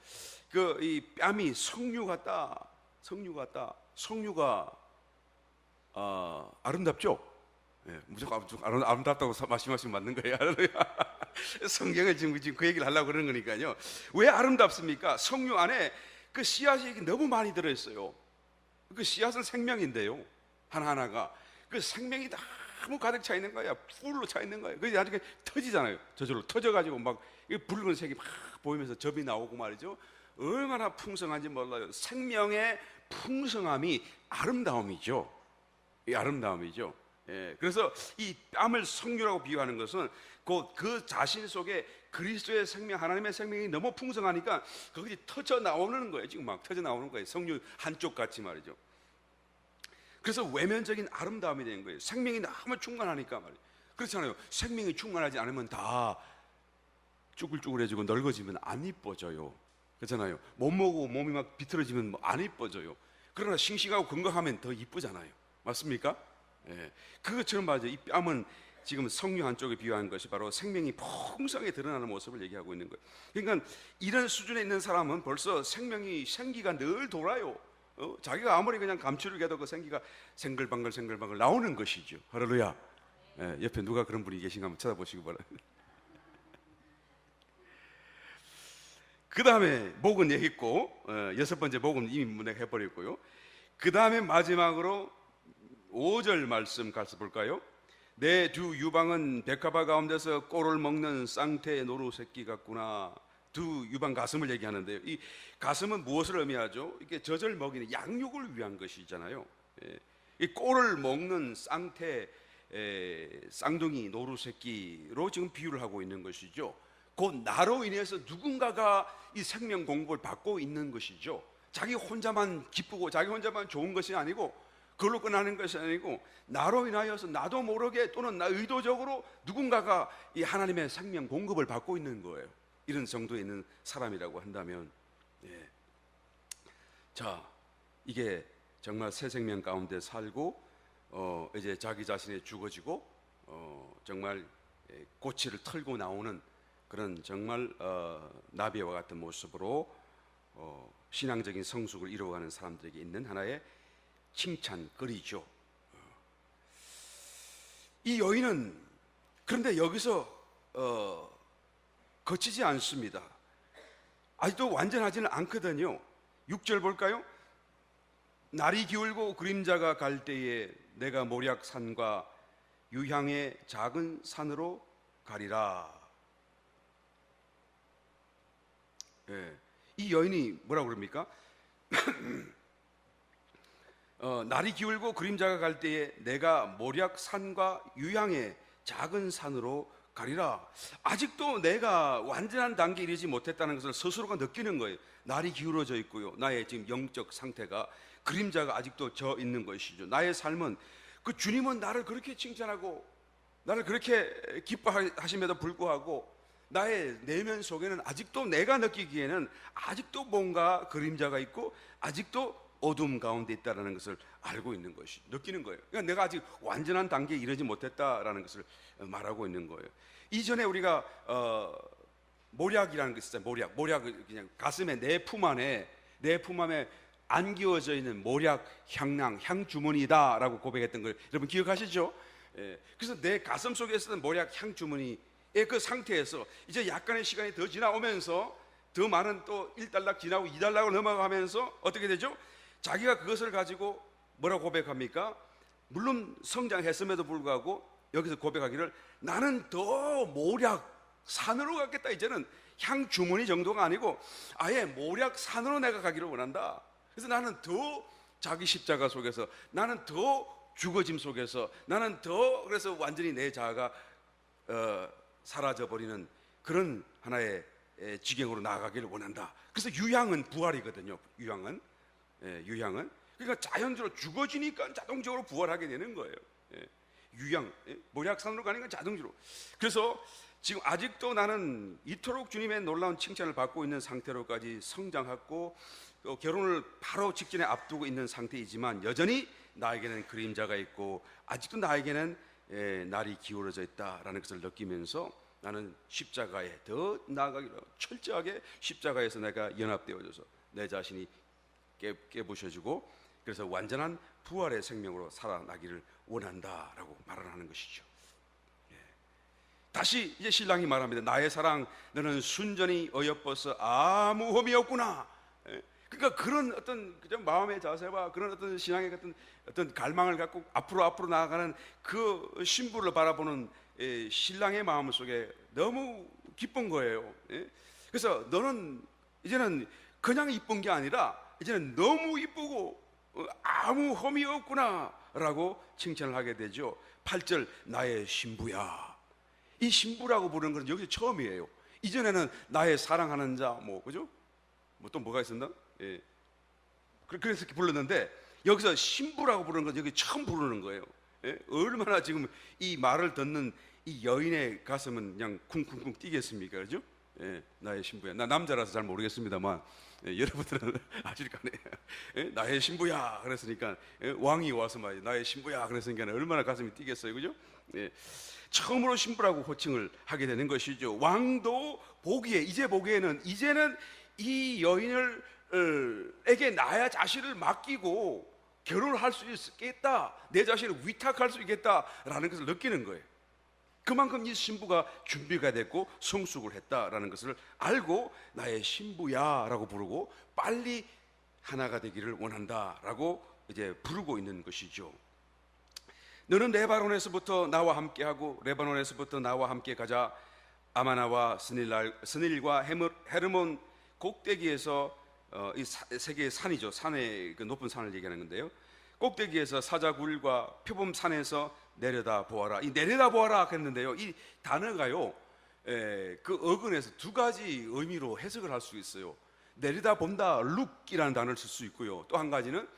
그 이 뺨이 석류 같다. 석류 같다. 석류가 아름답죠. 예, 무조건 아름답다고 말씀하시면 맞는 거예요. 성경을 지금 그 얘기를 하려고 그러는 거니까요. 왜 아름답습니까? 석류 안에 그 씨앗이 너무 많이 들어있어요. 그 씨앗은 생명인데요. 하나하나가 그 생명이 너무 가득 차 있는 거야. 풀로 차 있는 거예요. 그게 나중에 터지잖아요. 저절로 터져가지고 막 붉은색이 막 보이면서 접이 나오고 말이죠. 얼마나 풍성한지 몰라요. 생명의 풍성함이 아름다움이죠. 이 아름다움이죠. 예, 그래서 이 뺨을 석류라고 비유하는 것은 그 자신 속에 그리스도의 생명, 하나님의 생명이 너무 풍성하니까 그것이 터져 나오는 거예요. 지금 막 터져 나오는 거예요. 석류 한쪽 같이 말이죠. 그래서 외면적인 아름다움이 되는 거예요. 생명이 너무 충만하니까 말이에요. 그렇잖아요. 생명이 충만하지 않으면 다 쭈글쭈글해지고 넓어지면 안 이뻐져요. 그렇잖아요. 못 먹고 몸이 막 비틀어지면 안 이뻐져요. 그러나 싱싱하고 건강하면 더 이쁘잖아요. 맞습니까? 예, 그것처럼 맞아요. 이 뺨은 지금 석류 한쪽에 비유한 것이 바로 생명이 풍성하게 드러나는 모습을 얘기하고 있는 거예요. 그러니까 이런 수준에 있는 사람은 벌써 생기가 늘 돌아요. 자기가 아무리 그냥 감추려고 해도 그 생기가 생글방글 나오는 것이죠. 할렐루야. 예, 옆에 누가 그런 분이 계신가 한번 쳐다보시기 바랍니다. 그 다음에 목은 여기 있고, 6번째 목은 이미 문맥해버렸고요. 그 다음에 마지막으로 5절 말씀 가서 볼까요? 내 두 유방은 백합화 가운데서 꼴을 먹는 쌍태의 노루 새끼 같구나. 두 유방 가슴을 얘기하는데요. 이 가슴은 무엇을 의미하죠? 이게 젖을 먹이는 양육을 위한 것이잖아요. 이 꼴을 먹는 쌍둥이 노루 새끼로 지금 비유를 하고 있는 것이죠. 곧 나로 인해서 누군가가 이 생명 공급을 받고 있는 것이죠. 자기 혼자만 기쁘고 자기 혼자만 좋은 것이 아니고, 그걸로 끝나는 것이 아니고, 나로 인하여서 나도 모르게 또는 나 의도적으로 누군가가 이 하나님의 생명 공급을 받고 있는 거예요. 이런 정도에 있는 사람이라고 한다면, 예. 자, 이게 정말 새 생명 가운데 살고 이제 자기 자신이 죽어지고 정말 꼬치를 털고 나오는 그런 정말 나비와 같은 모습으로 신앙적인 성숙을 이루어가는 사람들에게 있는 하나의 칭찬거리죠. 이 여인은 그런데 여기서 거치지 않습니다. 아직도 완전하지는 않거든요. 6절 볼까요? 날이 기울고 그림자가 갈 때에 내가 모략산과 유향의 작은 산으로 가리라. 예, 이 여인이 뭐라고 그럽니까? 날이 기울고 그림자가 갈 때에 내가 모략산과 유향의 작은 산으로 가리라. 아직도 내가 완전한 단계에 이르지 못했다는 것을 스스로가 느끼는 거예요. 날이 기울어져 있고요, 나의 지금 영적 상태가 그림자가 아직도 져 있는 것이죠. 나의 삶은 그 주님은 나를 그렇게 칭찬하고 나를 그렇게 기뻐하심에도 불구하고 나의 내면 속에는 아직도 내가 느끼기에는 아직도 뭔가 그림자가 있고 아직도 어둠 가운데 있다라는 것을 알고 있는 것이, 느끼는 거예요. 그러니까 내가 아직 완전한 단계에 이르지 못했다라는 것을 말하고 있는 거예요. 이전에 우리가 모략이라는 게 있었잖아요. 모략을 그냥 가슴에 내 품 안에 안기워져 있는 모략 향 주머니다라고 고백했던 걸 여러분 기억하시죠? 예. 그래서 내 가슴 속에 있었던 모략 향 주머니의 그 상태에서 이제 약간의 시간이 더 지나오면서 더 많은 또 1달락 지나고 2달락을 넘어가면서 어떻게 되죠? 자기가 그것을 가지고 뭐라고 고백합니까? 물론 성장했음에도 불구하고 여기서 고백하기를 나는 더 모략 산으로 가겠다. 이제는 향 주머니 정도가 아니고 아예 모략 산으로 내가 가기를 원한다. 그래서 나는 더 자기 십자가 속에서, 나는 더 죽어짐 속에서, 나는 더 그래서 완전히 내 자아가 사라져버리는 그런 하나의 지경으로 나아가기를 원한다. 그래서 유향은 부활이거든요. 유향은 그러니까 자연적으로 죽어지니까 자동적으로 부활하게 되는 거예요. 유양, 모략산으로 가는 건 자동주로. 그래서 지금 아직도 나는 이토록 주님의 놀라운 칭찬을 받고 있는 상태로까지 성장했고 또 결혼을 바로 직전에 앞두고 있는 상태이지만 여전히 나에게는 그림자가 있고 아직도 나에게는 날이 기울어져 있다라는 것을 느끼면서 나는 십자가에 더 나아가기로 철저하게 십자가에서 내가 연합되어져서 내 자신이 깨부셔지고 그래서 완전한 부활의 생명으로 살아나기를 원한다라고 말을 하는 것이죠. 다시 이제 신랑이 말합니다. 나의 사랑, 너는 순전히 어여뻐서 아무 험이 없구나. 그러니까 그런 어떤 그냥 마음의 자세와 그런 어떤 신앙의 어떤 갈망을 갖고 앞으로 나아가는 그 신부를 바라보는 신랑의 마음 속에 너무 기쁜 거예요. 그래서 너는 이제는 그냥 이쁜 게 아니라 이제는 너무 이쁘고 아무 험이 없구나라고 칭찬을 하게 되죠. 8절 나의 신부야. 이 신부라고 부르는 건 여기서 처음이에요. 이전에는 나의 사랑하는 자, 그죠? 또 뭐가 있었나? 예. 그래서 이렇게 불렀는데 여기서 신부라고 부르는 건 여기 처음 부르는 거예요. 예? 얼마나 지금 이 말을 듣는 이 여인의 가슴은 그냥 쿵쿵쿵 뛰겠습니까, 그죠? 예, 나의 신부야. 나 남자라서 잘 모르겠습니다만 여러분들은 아실 거 아니에요. 나의 신부야 그랬으니까 왕이 와서 말이야 나의 신부야 그랬으니까 얼마나 가슴이 뛰겠어요, 그죠? 처음으로 신부라고 호칭을 하게 되는 것이죠. 왕도 보기에는 이제는 이 여인을 에게 나의 자신을 맡기고 결혼을 할 수 있겠다, 내 자신을 위탁할 수 있겠다라는 것을 느끼는 거예요. 그만큼 이 신부가 준비가 됐고 성숙을 했다라는 것을 알고 나의 신부야라고 부르고 빨리 하나가 되기를 원한다라고 이제 부르고 있는 것이죠. 너는 레바논에서부터 나와 함께하고 레바논에서부터 나와 함께 가자. 아마나와 스닐과 헤르몬 꼭대기에서 이 세계의 산이죠. 산의 그 높은 산을 얘기하는 건데요. 꼭대기에서 사자굴과 표범산에서 내려다 보아라. 이 내려다 보아라 했는데요. 이 단어가요, 그 어근에서 두 가지 의미로 해석을 할 수 있어요. 내려다 본다, 룩이라는 단어를 쓸 수 있고요. 또 한 가지는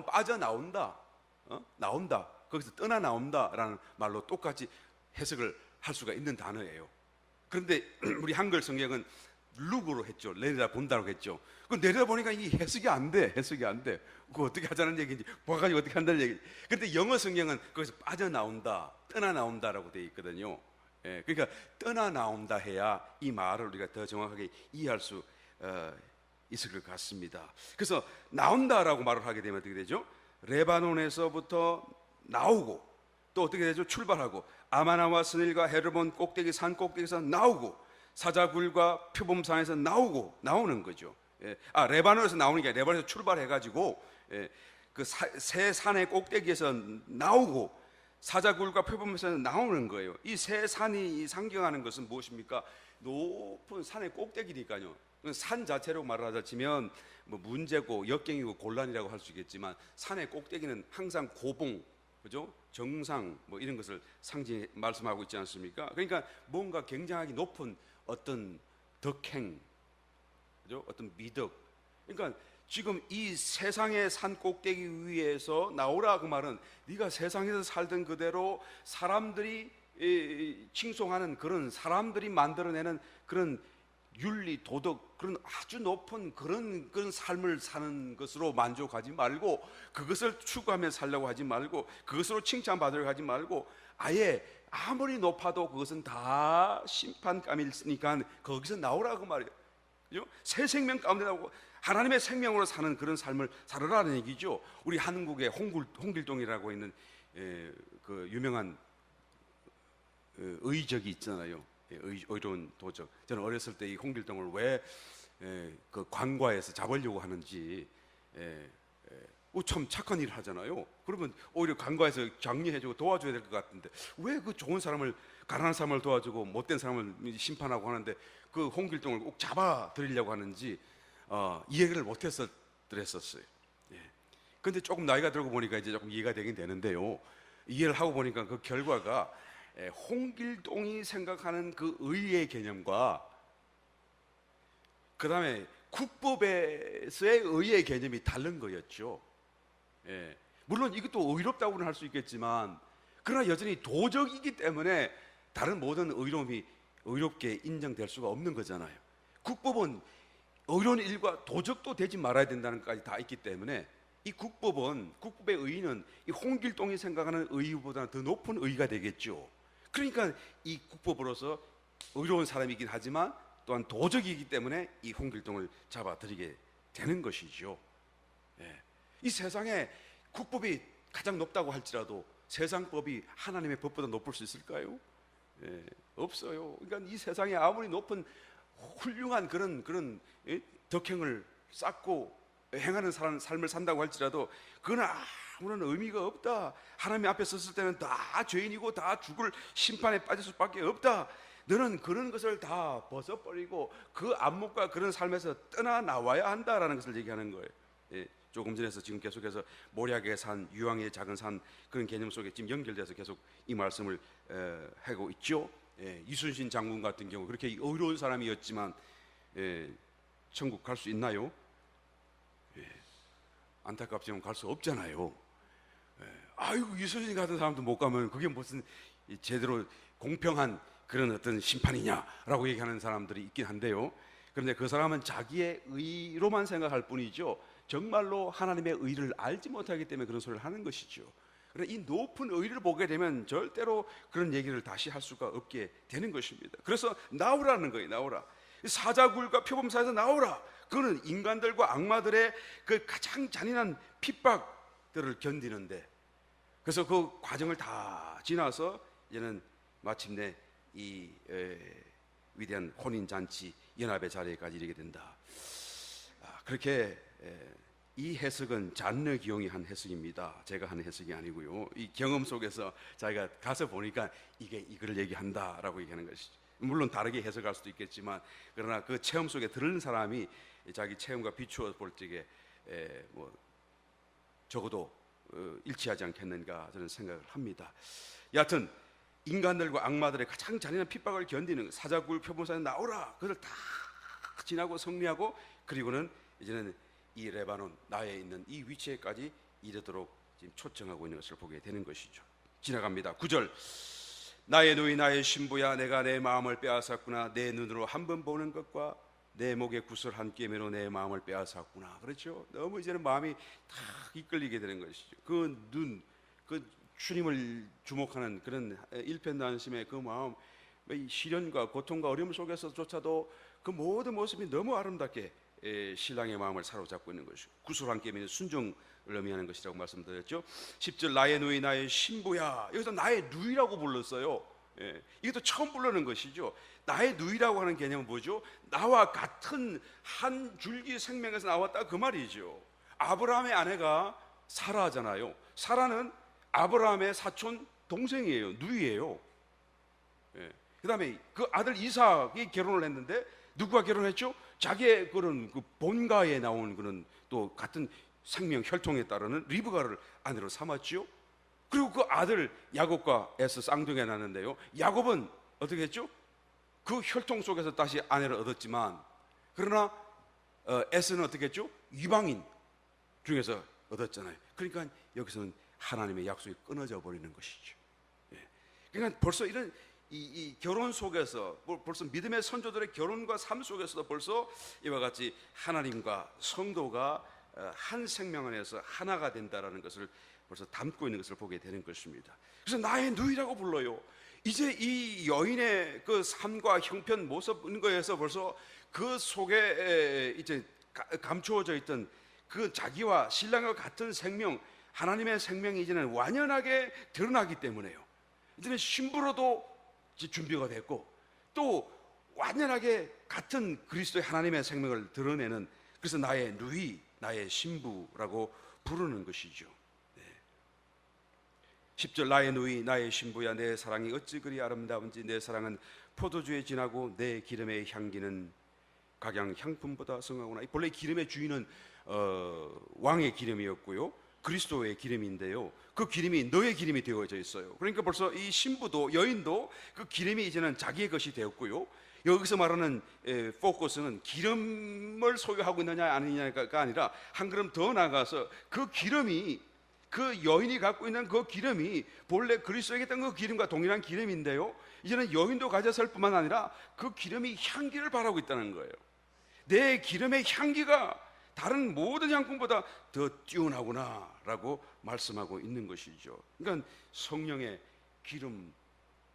빠져나온다, 나온다, 거기서 떠나 나온다라는 말로 똑같이 해석을 할 수가 있는 단어예요. 그런데 우리 한글 성경은 룩으로 했죠. 내려다 본다고 했죠. 그 내려다 보니까 이 해석이 안 돼. 그거 어떻게 하자는 얘기인지 봐가지고 어떻게 한다는 얘기인지. 근데 영어 성경은 거기서 빠져나온다, 떠나나온다라고 되어 있거든요. 그러니까 떠나나온다 해야 이 말을 우리가 더 정확하게 이해할 수 있을 것 같습니다. 그래서 나온다라고 말을 하게 되면 어떻게 되죠? 레바논에서부터 나오고 또 어떻게 되죠? 출발하고 아마나와 스닐과 헤르몬 꼭대기 산 꼭대기에서 나오고 사자굴과 표범산에서 나오는 거죠. 레바논에서 나오는 게 아니라 레바논에서 출발해가지고 그 세 산의 꼭대기에서 나오고 사자굴과 표범산에서 나오는 거예요. 이 세 산이 상징하는 것은 무엇입니까? 높은 산의 꼭대기니까요. 산 자체로 말을 하자 치면 문제고 역경이고 곤란이라고 할 수 있겠지만 산의 꼭대기는 항상 고봉, 그죠? 정상 이런 것을 말씀하고 있지 않습니까? 그러니까 뭔가 굉장하게 높은 어떤 덕행, 그죠? 어떤 미덕. 그러니까 지금 이 세상의 산 꼭대기 위에서 나오라 그 말은 네가 세상에서 살던 그대로 사람들이 칭송하는 그런 사람들이 만들어내는 그런 윤리, 도덕, 그런 아주 높은 그런 삶을 사는 것으로 만족하지 말고 그것을 추구하며 살려고 하지 말고 그것으로 칭찬받으려고 하지 말고 아예 아무리 높아도 그것은 다 심판감이니까 거기서 나오라고 말이에요. 새 생명 가운데 나오고 하나님의 생명으로 사는 그런 삶을 살아라는 얘기죠. 우리 한국의 홍길동이라고 있는 그 유명한 의적이 있잖아요. 의로운 도적. 저는 어렸을 때 이 홍길동을 왜 그 관과에서 잡으려고 하는지 참 착한 일을 하잖아요. 그러면 오히려 관과에서 장려해주고 도와줘야 될 것 같은데 왜 그 좋은 사람을 가난한 사람을 도와주고 못된 사람을 심판하고 하는데 그 홍길동을 꼭 잡아들이려고 하는지 이해를 못했었어요. 그런데 조금 나이가 들고 보니까 이제 조금 이해가 되긴 되는데요. 이해를 하고 보니까 그 결과가 홍길동이 생각하는 그 의의 개념과 그 다음에 국법에서의 의의 개념이 다른 거였죠. 물론 이것도 의롭다고는 할 수 있겠지만 그러나 여전히 도적이기 때문에 다른 모든 의로움이 의롭게 인정될 수가 없는 거잖아요. 국법은 의로운 일과 도적도 되지 말아야 된다는 것까지 다 있기 때문에 이 국법의 의의는 이 홍길동이 생각하는 의의보다는 더 높은 의의가 되겠죠. 그러니까 이 국법으로서 의로운 사람이긴 하지만 또한 도적이기 때문에 이 홍길동을 잡아들이게 되는 것이죠. 예. 이 세상에 국법이 가장 높다고 할지라도 세상 법이 하나님의 법보다 높을 수 있을까요? 예, 없어요. 그러니까 이 세상에 아무리 높은 훌륭한 그런 덕행을 쌓고 행하는 삶을 산다고 할지라도 그건 아무런 의미가 없다. 하나님 앞에 섰을 때는 다 죄인이고 다 죽을 심판에 빠질 수밖에 없다. 너는 그런 것을 다 벗어버리고 그 안목과 그런 삶에서 떠나 나와야 한다라는 것을 얘기하는 거예요. 예, 조금 전에서 지금 계속해서 모략의 산, 유황의 작은 산 그런 개념 속에 지금 연결돼서 계속 이 말씀을 하고 있죠. 예, 이순신 장군 같은 경우 그렇게 의로운 사람이었지만 천국 갈 수 있나요? 안타깝지만 갈 수 없잖아요. 아이고 이순신 같은 사람도 못 가면 그게 무슨 제대로 공평한 그런 어떤 심판이냐라고 얘기하는 사람들이 있긴 한데요. 그런데 그 사람은 자기의 의로만 생각할 뿐이죠. 정말로 하나님의 의를 알지 못하기 때문에 그런 소리를 하는 것이죠. 그러나 이 높은 의를 보게 되면 절대로 그런 얘기를 다시 할 수가 없게 되는 것입니다. 그래서 나오라는 거예요. 나오라. 사자굴과 표범사에서 나오라. 그거는 인간들과 악마들의 그 가장 잔인한 핍박들을 견디는데, 그래서 그 과정을 다 지나서 이제는 마침내 이 위대한 혼인잔치 연합의 자리에까지 이르게 된다. 그렇게 이 해석은 잔느 기용이 한 해석입니다. 제가 한 해석이 아니고요. 이 경험 속에서 자기가 가서 보니까 이게 이거를 얘기한다라고 얘기하는 것이죠. 물론 다르게 해석할 수도 있겠지만 그러나 그 체험 속에 들은 사람이 자기 체험과 비추어 볼 적에 뭐 적어도 일치하지 않겠는가 저는 생각을 합니다. 여하튼 인간들과 악마들의 가장 잔인한 핍박을 견디는 사자굴 표범사에 나오라. 그걸 다 지나고 승리하고 그리고는 이제는 이 레바논 나에 있는 이 위치에까지 이르도록 지금 초청하고 있는 것을 보게 되는 것이죠. 지나갑니다. 9절 나의 누이 나의 신부야 내가 내 마음을 빼앗았구나. 내 눈으로 한 번 보는 것과 내 목에 구슬 한 꿰매로 내 마음을 빼앗았구나. 그렇죠? 너무 이제는 마음이 다 이끌리게 되는 것이죠. 그 눈, 그 주님을 주목하는 그런 일편단심의 그 마음, 시련과 고통과 어려움 속에서조차도 그 모든 모습이 너무 아름답게 신랑의 마음을 사로잡고 있는 것이죠. 구슬 한 꿰매는 순종을 의미하는 것이라고 말씀드렸죠. 10절 나의 누이 나의 신부야. 여기서 나의 누이라고 불렀어요. 이것도 처음 부르는 것이죠. 나의 누이라고 하는 개념은 뭐죠? 나와 같은 한 줄기 생명에서 나왔다 그 말이죠. 아브라함의 아내가 사라잖아요. 사라는 아브라함의 사촌 동생이에요. 누이예요. 그 다음에 그 아들 이삭이 결혼을 했는데 누구와 결혼했죠? 자기의 그런 그 본가에 나온 그런 또 같은 생명 혈통에 따르는 리브가를 아내로 삼았죠. 그리고 그 아들 야곱과 에서 쌍둥이가 났는데요. 야곱은 어떻게 했죠? 그 혈통 속에서 다시 아내를 얻었지만 그러나 에서는 어떻게 했죠? 이방인 중에서 얻었잖아요. 그러니까 여기서는 하나님의 약속이 끊어져 버리는 것이죠. 그러니까 벌써 이런 이 결혼 속에서 벌써 믿음의 선조들의 결혼과 삶 속에서도 벌써 이와 같이 하나님과 성도가 한 생명 안에서 하나가 된다라는 것을 벌써 담고 있는 것을 보게 되는 것입니다. 그래서 나의 누이라고 불러요. 이제 이 여인의 그 삶과 형편 모습인 거에서 벌써 그 속에 이제 감추어져 있던 그 자기와 신랑과 같은 생명, 하나님의 생명이 이제는 완연하게 드러나기 때문에요. 이제는 신부로도 준비가 됐고 또 완연하게 같은 그리스도의 하나님의 생명을 드러내는, 그래서 나의 누이, 나의 신부라고 부르는 것이죠. 10절 나의 누이 나의 신부야 내 사랑이 어찌 그리 아름다운지 내 사랑은 포도주에 진하고 내 기름의 향기는 각양 향품보다 성하구나. 본래 기름의 주인은 왕의 기름이었고요 그리스도의 기름인데요 그 기름이 너의 기름이 되어져 있어요. 그러니까 벌써 이 신부도 여인도 그 기름이 이제는 자기의 것이 되었고요 여기서 말하는 포커스는 기름을 소유하고 있느냐 아니냐가 아니라 한 걸음 더 나아가서 그 기름이 그 여인이 갖고 있는 그 기름이 본래 그리스도에게 있던 그 기름과 동일한 기름인데요, 이제는 여인도 가졌을 뿐만 아니라 그 기름이 향기를 발하고 있다는 거예요. 내 기름의 향기가 다른 모든 향품보다 더 뛰어나구나 라고 말씀하고 있는 것이죠. 그러니까 성령의 기름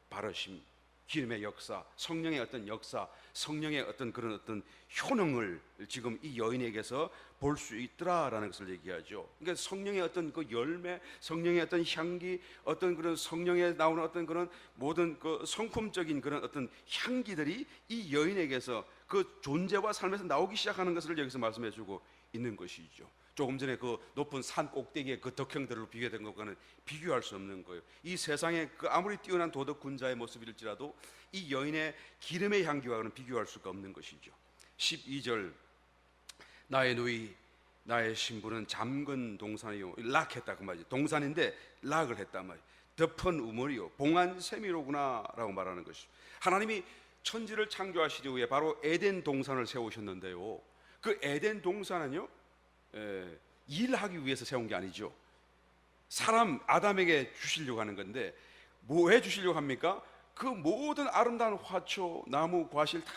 바르심, 기름의 역사, 성령의 어떤 역사, 성령의 어떤 그런 어떤 효능을 지금 이 여인에게서 볼 수 있더라라는 것을 얘기하죠. 그러니까 성령의 어떤 그 열매, 성령의 어떤 향기, 어떤 그런 성령에 나오는 어떤 그런 모든 그 성품적인 그런 어떤 향기들이 이 여인에게서 그 존재와 삶에서 나오기 시작하는 것을 여기서 말씀해주고 있는 것이죠. 조금 전에 그 높은 산 꼭대기의 그 덕형들로 비교된 것과는 비교할 수 없는 거예요. 이 세상에 그 아무리 뛰어난 도덕 군자의 모습일지라도 이 여인의 기름의 향기와는 비교할 수가 없는 것이죠. 12절, 나의 누이 나의 신부는 잠근 동산이요, 락했다 그 말이죠. 동산인데 락을 했단 말이에요. 덮은 우물이요, 봉한 세미로구나 라고 말하는 것이죠. 하나님이 천지를 창조하시기 위해 바로 에덴 동산을 세우셨는데요, 그 에덴 동산은요, 일하기 위해서 세운 게 아니죠. 사람 아담에게 주시려고 하는 건데, 뭐 주시려고 합니까? 그 모든 아름다운 화초, 나무, 과실 다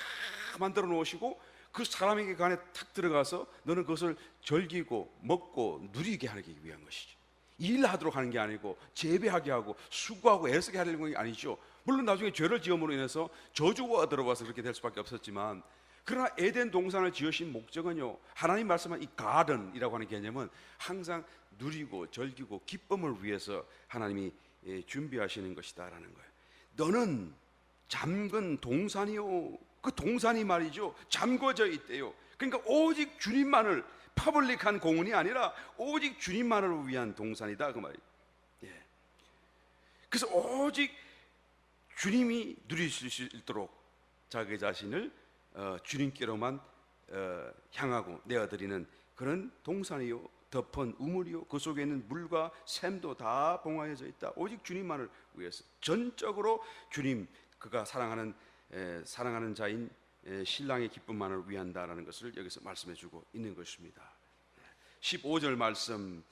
만들어 놓으시고 그 사람에게 간에 탁 들어가서 너는 그것을 즐기고 먹고 누리게 하기 위한 것이죠. 일하도록 하는 게 아니고 재배하게 하고 수고하고 애쓰게 하려는 게 아니죠. 물론 나중에 죄를 지음으로 인해서 저주가 들어와서 그렇게 될 수밖에 없었지만, 그러나 에덴 동산을 지으신 목적은요, 하나님 말씀한 이 가든이라고 하는 개념은 항상 누리고 즐기고 기쁨을 위해서 하나님이 준비하시는 것이다라는 거예요. 너는 잠근 동산이요, 그 동산이 말이죠, 잠궈져 있대요. 그러니까 오직 주님만을, 퍼블릭한 공원이 아니라 오직 주님만을 위한 동산이다 그 말이에요. 그래서 오직 주님이 누리실 수 있도록 자기 자신을 주님께로만 향하고 내어드리는 그런 동산이요, 덮은 우물이요, 그 속에 있는 물과 샘도 다 봉하여져 있다. 오직 주님만을 위해서 전적으로 주님, 그가 사랑하는 자인 신랑의 기쁨만을 위한다라는 것을 여기서 말씀해주고 있는 것입니다. 15절 말씀,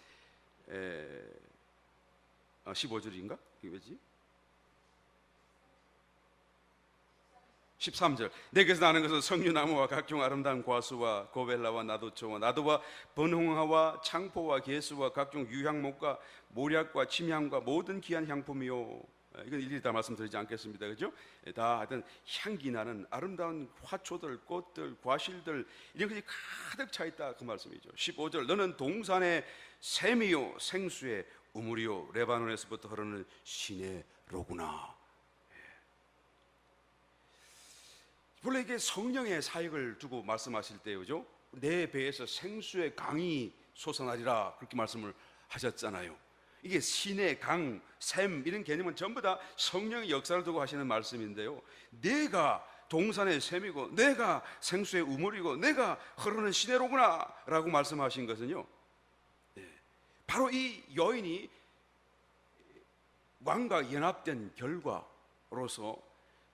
15절인가? 이게 왜지? 13절, 내게서 나는 것은 석류나무와 각종 아름다운 과수와 고벨라와 나도초와 나도와 번홍화와 창포와 개수와 각종 유향목과 모략과 침향과 모든 귀한 향품이요. 이건 일일이 다 말씀드리지 않겠습니다. 그죠? 다 하여튼 향기 나는 아름다운 화초들, 꽃들, 과실들, 이런 것이 가득 차 있다 그 말씀이죠. 15절, 너는 동산의 샘이요 생수의 우물이요 레바논에서부터 흐르는 시내로구나. 원래 이게 성령의 사역을 두고 말씀하실 때요죠, 내 배에서 생수의 강이 솟아나리라 그렇게 말씀을 하셨잖아요. 이게 시내, 강, 샘 이런 개념은 전부 다 성령의 역사를 두고 하시는 말씀인데요, 내가 동산의 샘이고 내가 생수의 우물이고 내가 흐르는 시내로구나 라고 말씀하신 것은요, 바로 이 여인이 왕과 연합된 결과로서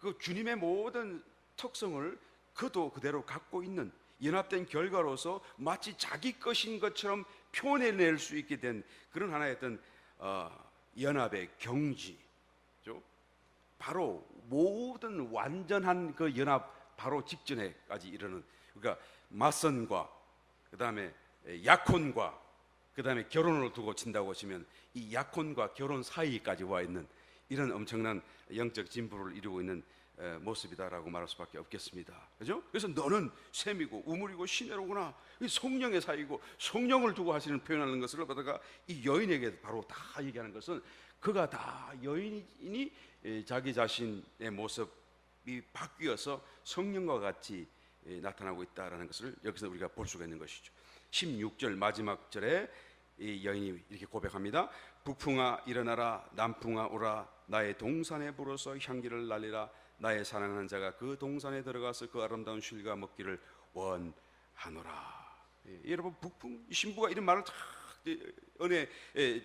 그 주님의 모든 특성을 그도 그대로 갖고 있는, 연합된 결과로서 마치 자기 것인 것처럼 표현해낼 수 있게 된 그런 하나의 어떤 연합의 경지죠. 바로 모든 완전한 그 연합 바로 직전에까지 이르는, 그러니까 맞선과 그 다음에 약혼과 그 다음에 결혼을 두고 친다고 하시면 이 약혼과 결혼 사이까지 와 있는 이런 엄청난 영적 진보를 이루고 있는 모습이다라고 말할 수밖에 없겠습니다. 그죠? 그래서 너는 샘이고 우물이고 시내로구나. 성령의 사이고 성령을 두고 하시는 표현하는 것을 받아가 이 여인에게 바로 다 얘기하는 것은, 그가 다 여인이 자기 자신의 모습이 바뀌어서 성령과 같이 나타나고 있다라는 것을 여기서 우리가 볼 수가 있는 것이죠. 16절 마지막 절에 이 여인이 이렇게 고백합니다. 북풍아 일어나라, 남풍아 오라, 나의 동산에 불어서 향기를 날리라. 나의 사랑하는 자가 그 동산에 들어가서 그 아름다운 쉴과 먹기를 원하노라. 여러분, 북풍 신부가 이런 말을 다 은혜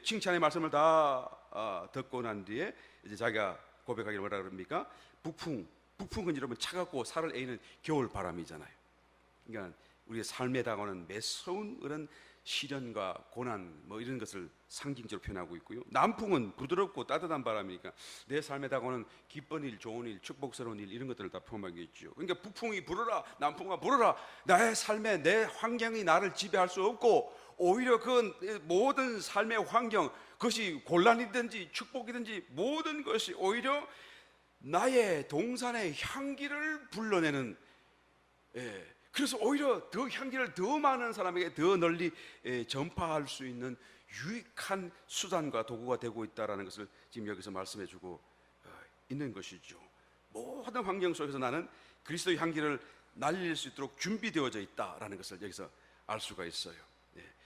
칭찬의 말씀을 다 듣고 난 뒤에 이제 자기가 고백하기를 뭐라 그럽니까? 북풍은 여러분 차갑고 살을 에이는 겨울 바람이잖아요. 그러니까 우리의 삶에 다가오는 매서운 그런 시련과 고난 뭐 이런 것을 상징적으로 표현하고 있고요. 남풍은 부드럽고 따뜻한 바람이니까 내 삶에 다가오는 기쁜 일, 좋은 일, 축복스러운 일 이런 것들을 다 포함하고 있죠. 그러니까 북풍이 불어라, 남풍아 불어라. 나의 삶에 내 환경이 나를 지배할 수 없고 오히려 그 모든 삶의 환경, 그것이 곤란이든지 축복이든지 모든 것이 오히려 나의 동산의 향기를 불러내는, 그래서 오히려 더 향기를 더 많은 사람에게 더 널리 전파할 수 있는 유익한 수단과 도구가 되고 있다는 것을 지금 여기서 말씀해 주고 있는 것이죠. 모든 환경 속에서 나는 그리스도의 향기를 날릴 수 있도록 준비되어져 있다라는 것을 여기서 알 수가 있어요.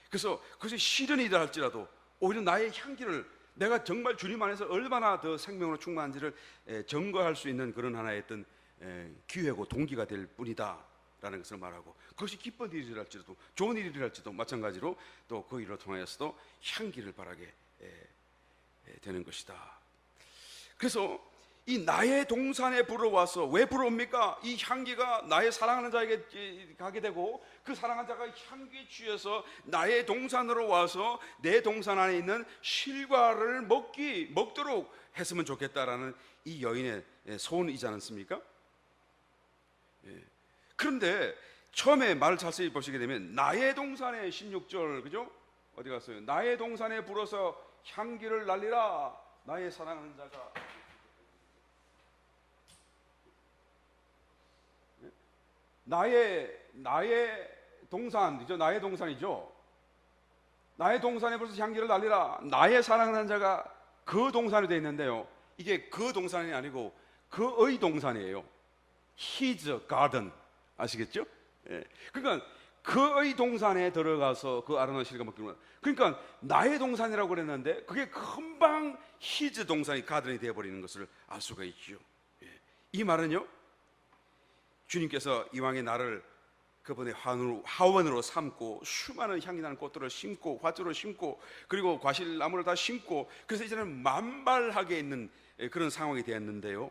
그래서 그것이 시련이다 할지라도 오히려 나의 향기를, 내가 정말 주님 안에서 얼마나 더 생명으로 충만한지를 증거할 수 있는 그런 하나의 어떤 기회고 동기가 될 뿐이다 라는 것을 말하고, 그것이 기쁜 일이랄지라도 좋은 일이랄지도 마찬가지로 또 그 일을 통하여서도 향기를 바라게 되는 것이다. 그래서 이 나의 동산에 불어와서, 왜 불어옵니까? 이 향기가 나의 사랑하는 자에게 가게 되고 그 사랑하는 자가 향기에 취해서 나의 동산으로 와서 내 동산 안에 있는 실과를 먹도록 했으면 좋겠다라는 이 여인의 소원이지 않습니까? 그런데 처음에 말을 자세히 보시게 되면 나의 동산에 16절, 그죠? 어디 갔어요? 나의 동산에 불어서 향기를 날리라. 나의 사랑하는 자가, 나의 동산이죠. 나의 동산이죠. 나의 동산에 불어서 향기를 날리라. 나의 사랑하는 자가 그 동산이 되어 있는데요, 이게 그 동산이 아니고 그의 동산이에요. His garden, 아시겠죠? 그러니까 그의 동산에 들어가서 그 아름다운 실과 먹기를 원한다. 그러니까 나의 동산이라고 그랬는데 그게 금방 His 동산이 가든이 되어버리는 것을 알 수가 있죠. 이 말은요, 주님께서 이왕에 나를 그분의 화원으로 삼고 수많은 향이 나는 꽃들을 심고 화초를 심고 그리고 과실나무를 다 심고, 그래서 이제는 만발하게 있는 그런 상황이 되었는데요,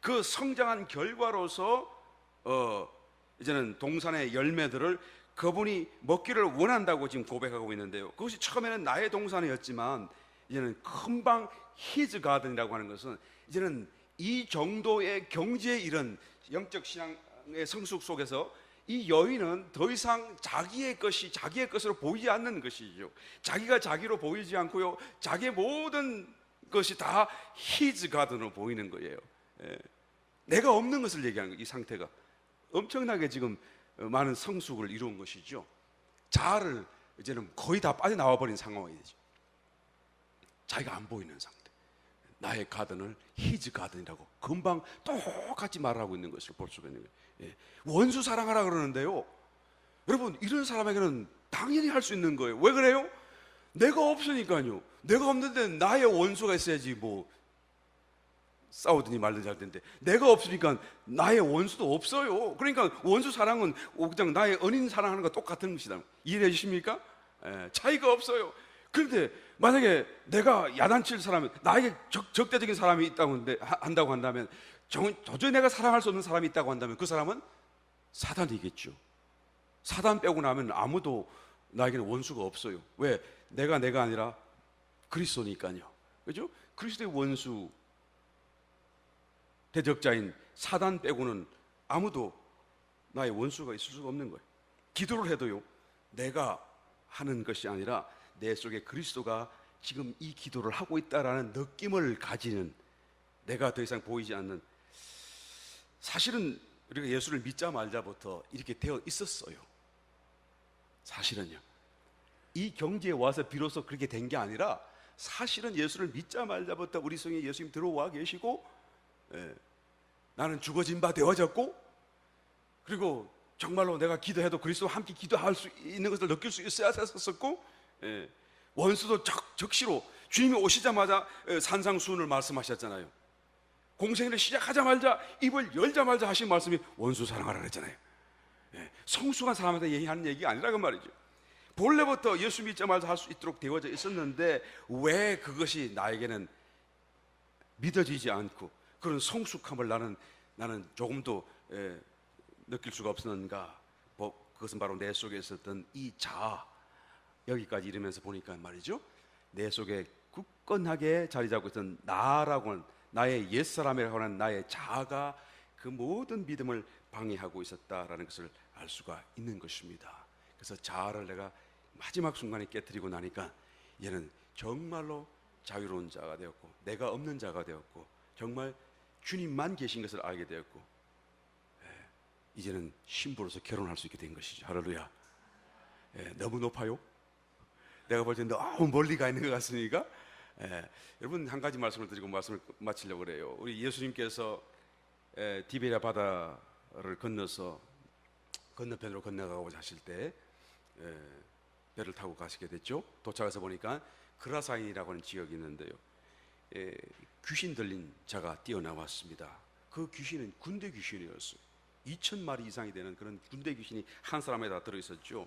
그 성장한 결과로서 이제는 동산의 열매들을 그분이 먹기를 원한다고 지금 고백하고 있는데요, 그것이 처음에는 나의 동산이었지만 이제는 금방 히즈 가든이라고 하는 것은 이제는 이 정도의 경지에 이른 영적 신앙의 성숙 속에서 이 여인은 더 이상 자기의 것이 자기의 것으로 보이지 않는 것이죠. 자기가 자기로 보이지 않고요, 자기의 모든 것이 다 히즈 가든으로 보이는 거예요. 내가 없는 것을 얘기하는 거예요. 이 상태가 엄청나게 지금 많은 성숙을 이룬 것이죠. 자아를 이제는 거의 다 빠져나와 버린 상황이 되죠. 자기가 안 보이는 상태. 나의 가든을 히즈 가든이라고 금방 똑같이 말하고 있는 것을 볼 수가 있는 거예요. 원수 사랑하라 그러는데요, 여러분 이런 사람에게는 당연히 할 수 있는 거예요. 왜 그래요? 내가 없으니까요. 내가 없는데 나의 원수가 있어야지 뭐 싸우든지 말든지 할 텐데, 내가 없으니까 나의 원수도 없어요. 그러니까 원수 사랑은 그냥 나의 은인 사랑하는 거 똑같은 것이다. 이해해 주십니까? 차이가 없어요. 그런데 만약에 내가 야단칠 사람이, 나에게 적대적인 사람이 있다고 한다고 한다면, 도저히 내가 사랑할 수 없는 사람이 있다고 한다면 그 사람은 사단이겠죠. 사단 빼고 나면 아무도 나에게는 원수가 없어요. 왜? 내가 아니라 그리스도니까요. 그죠? 그리스도의 원수 대적자인 사단 빼고는 아무도 나의 원수가 있을 수가 없는 거예요. 기도를 해도요, 내가 하는 것이 아니라 내 속에 그리스도가 지금 이 기도를 하고 있다라는 느낌을 가지는, 내가 더 이상 보이지 않는, 사실은 우리가 예수를 믿자 말자부터 이렇게 되어 있었어요. 사실은요, 이 경지에 와서 비로소 그렇게 된 게 아니라 사실은 예수를 믿자 말자부터 우리 속에 예수님 들어와 계시고, 나는 죽어진 바 되어졌고, 그리고 정말로 내가 기도해도 그리스도와 함께 기도할 수 있는 것을 느낄 수 있어야 했었고, 원수도 적시로 주님이 오시자마자 산상수훈을 말씀하셨잖아요. 공생애를 시작하자마자 입을 열자마자 하신 말씀이 원수 사랑하라 그랬잖아요. 성숙한 사람한테 얘기하는 얘기가 아니라 그 말이죠. 본래부터 예수 믿자마자 할 수 있도록 되어져 있었는데 왜 그것이 나에게는 믿어지지 않고 그런 성숙함을 나는 조금도 느낄 수가 없었는가? 그것은 바로 내 속에 있었던 이 자아, 여기까지 이르면서 보니까 말이죠, 내 속에 굳건하게 자리 잡고 있던 나라고 하는 나의 옛사람이라고 하는 나의 자아가 그 모든 믿음을 방해하고 있었다라는 것을 알 수가 있는 것입니다. 그래서 자아를 내가 마지막 순간에 깨뜨리고 나니까 얘는 정말로 자유로운 자가 되었고, 내가 없는 자가 되었고, 정말 주님만 계신 것을 알게 되었고, 이제는 신부로서 결혼할 수 있게 된 것이죠. 할렐루야. 너무 높아요? 내가 볼 때 너무 멀리 가 있는 것 같으니까. 여러분, 한 가지 말씀을 드리고 말씀을 마치려고 그래요. 우리 예수님께서 디베랴 바다를 건너서 건너편으로 건너가고자 하실 때 배를 타고 가시게 됐죠. 도착해서 보니까 그라사인이라고 하는 지역이 있는데요, 귀신 들린 자가 뛰어나왔습니다. 그 귀신은 군대 귀신이었어요. 2,000마리 이상이 되는 그런 군대 귀신이 한 사람에다 들어있었죠.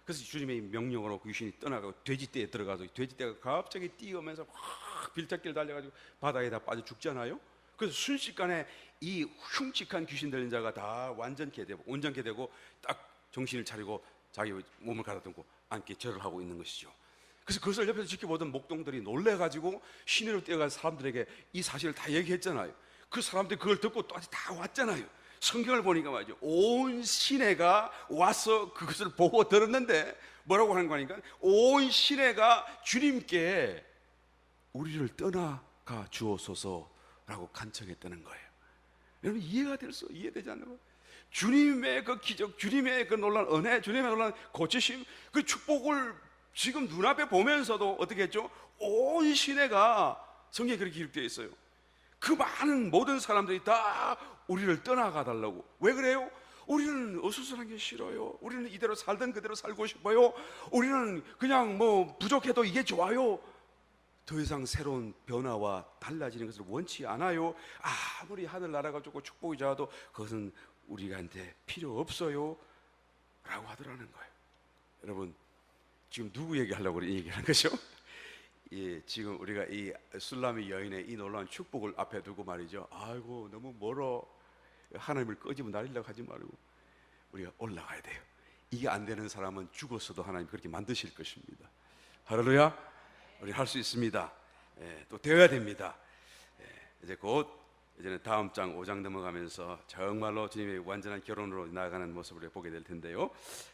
그래서 주님의 명령으로 귀신이 떠나가고 돼지떼에 들어가서 돼지떼가 갑자기 뛰어오면서 확 빌짝길 달려가지고 바다에다 빠져 죽잖아요. 그래서 순식간에 이 흉측한 귀신 들린 자가 다 완전케 되고 온전케 되고 딱 정신을 차리고 자기 몸을 가다듬고 앉게 절을 하고 있는 것이죠. 그래서 그것을 옆에서 지켜보던 목동들이 놀래가지고 시내로 뛰어가서 사람들에게 이 사실을 다 얘기했잖아요. 그 사람들이 그걸 듣고 또 다 왔잖아요. 성경을 보니까 말이죠, 온 시내가 와서 그것을 보고 들었는데 뭐라고 하는 거니까, 온 시내가 주님께 우리를 떠나가 주옵소서라고 간청했다는 거예요. 여러분, 이해되지 않는 거예요? 주님의 그 기적, 주님의 그 놀라운 은혜, 주님의 놀라운 고치심, 그 축복을 지금 눈앞에 보면서도 어떻게 했죠? 온 시내가 성경에 그렇게 기록되어 있어요. 그 많은 모든 사람들이 다 우리를 떠나가 달라고. 왜 그래요? 우리는 어수선한 게 싫어요. 우리는 이대로 살던 그대로 살고 싶어요. 우리는 그냥 뭐 부족해도 이게 좋아요. 더 이상 새로운 변화와 달라지는 것을 원치 않아요. 아무리 하늘나라가 좋고 축복이 좋아도 그것은 우리한테 필요 없어요 라고 하더라는 거예요. 여러분, 지금 누구 얘기하려고 얘기하는 거죠? 지금 우리가 이 술라미 여인의 이 놀라운 축복을 앞에 두고 말이죠, 아이고 너무 멀어, 하나님을 꺼지면 날리려고 하지 말고 우리가 올라가야 돼요. 이게 안 되는 사람은 죽었어도 하나님 그렇게 만드실 것입니다. 할렐루야. 우리 할 수 있습니다. 또 되어야 됩니다. 이제 곧 이제는 다음 장 5장 넘어가면서 정말로 주님의 완전한 결혼으로 나아가는 모습을 보게 될 텐데요,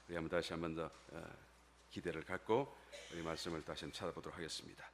우리 한번 다시 한번 더 기대를 갖고 우리 말씀을 다시 한번 찾아보도록 하겠습니다.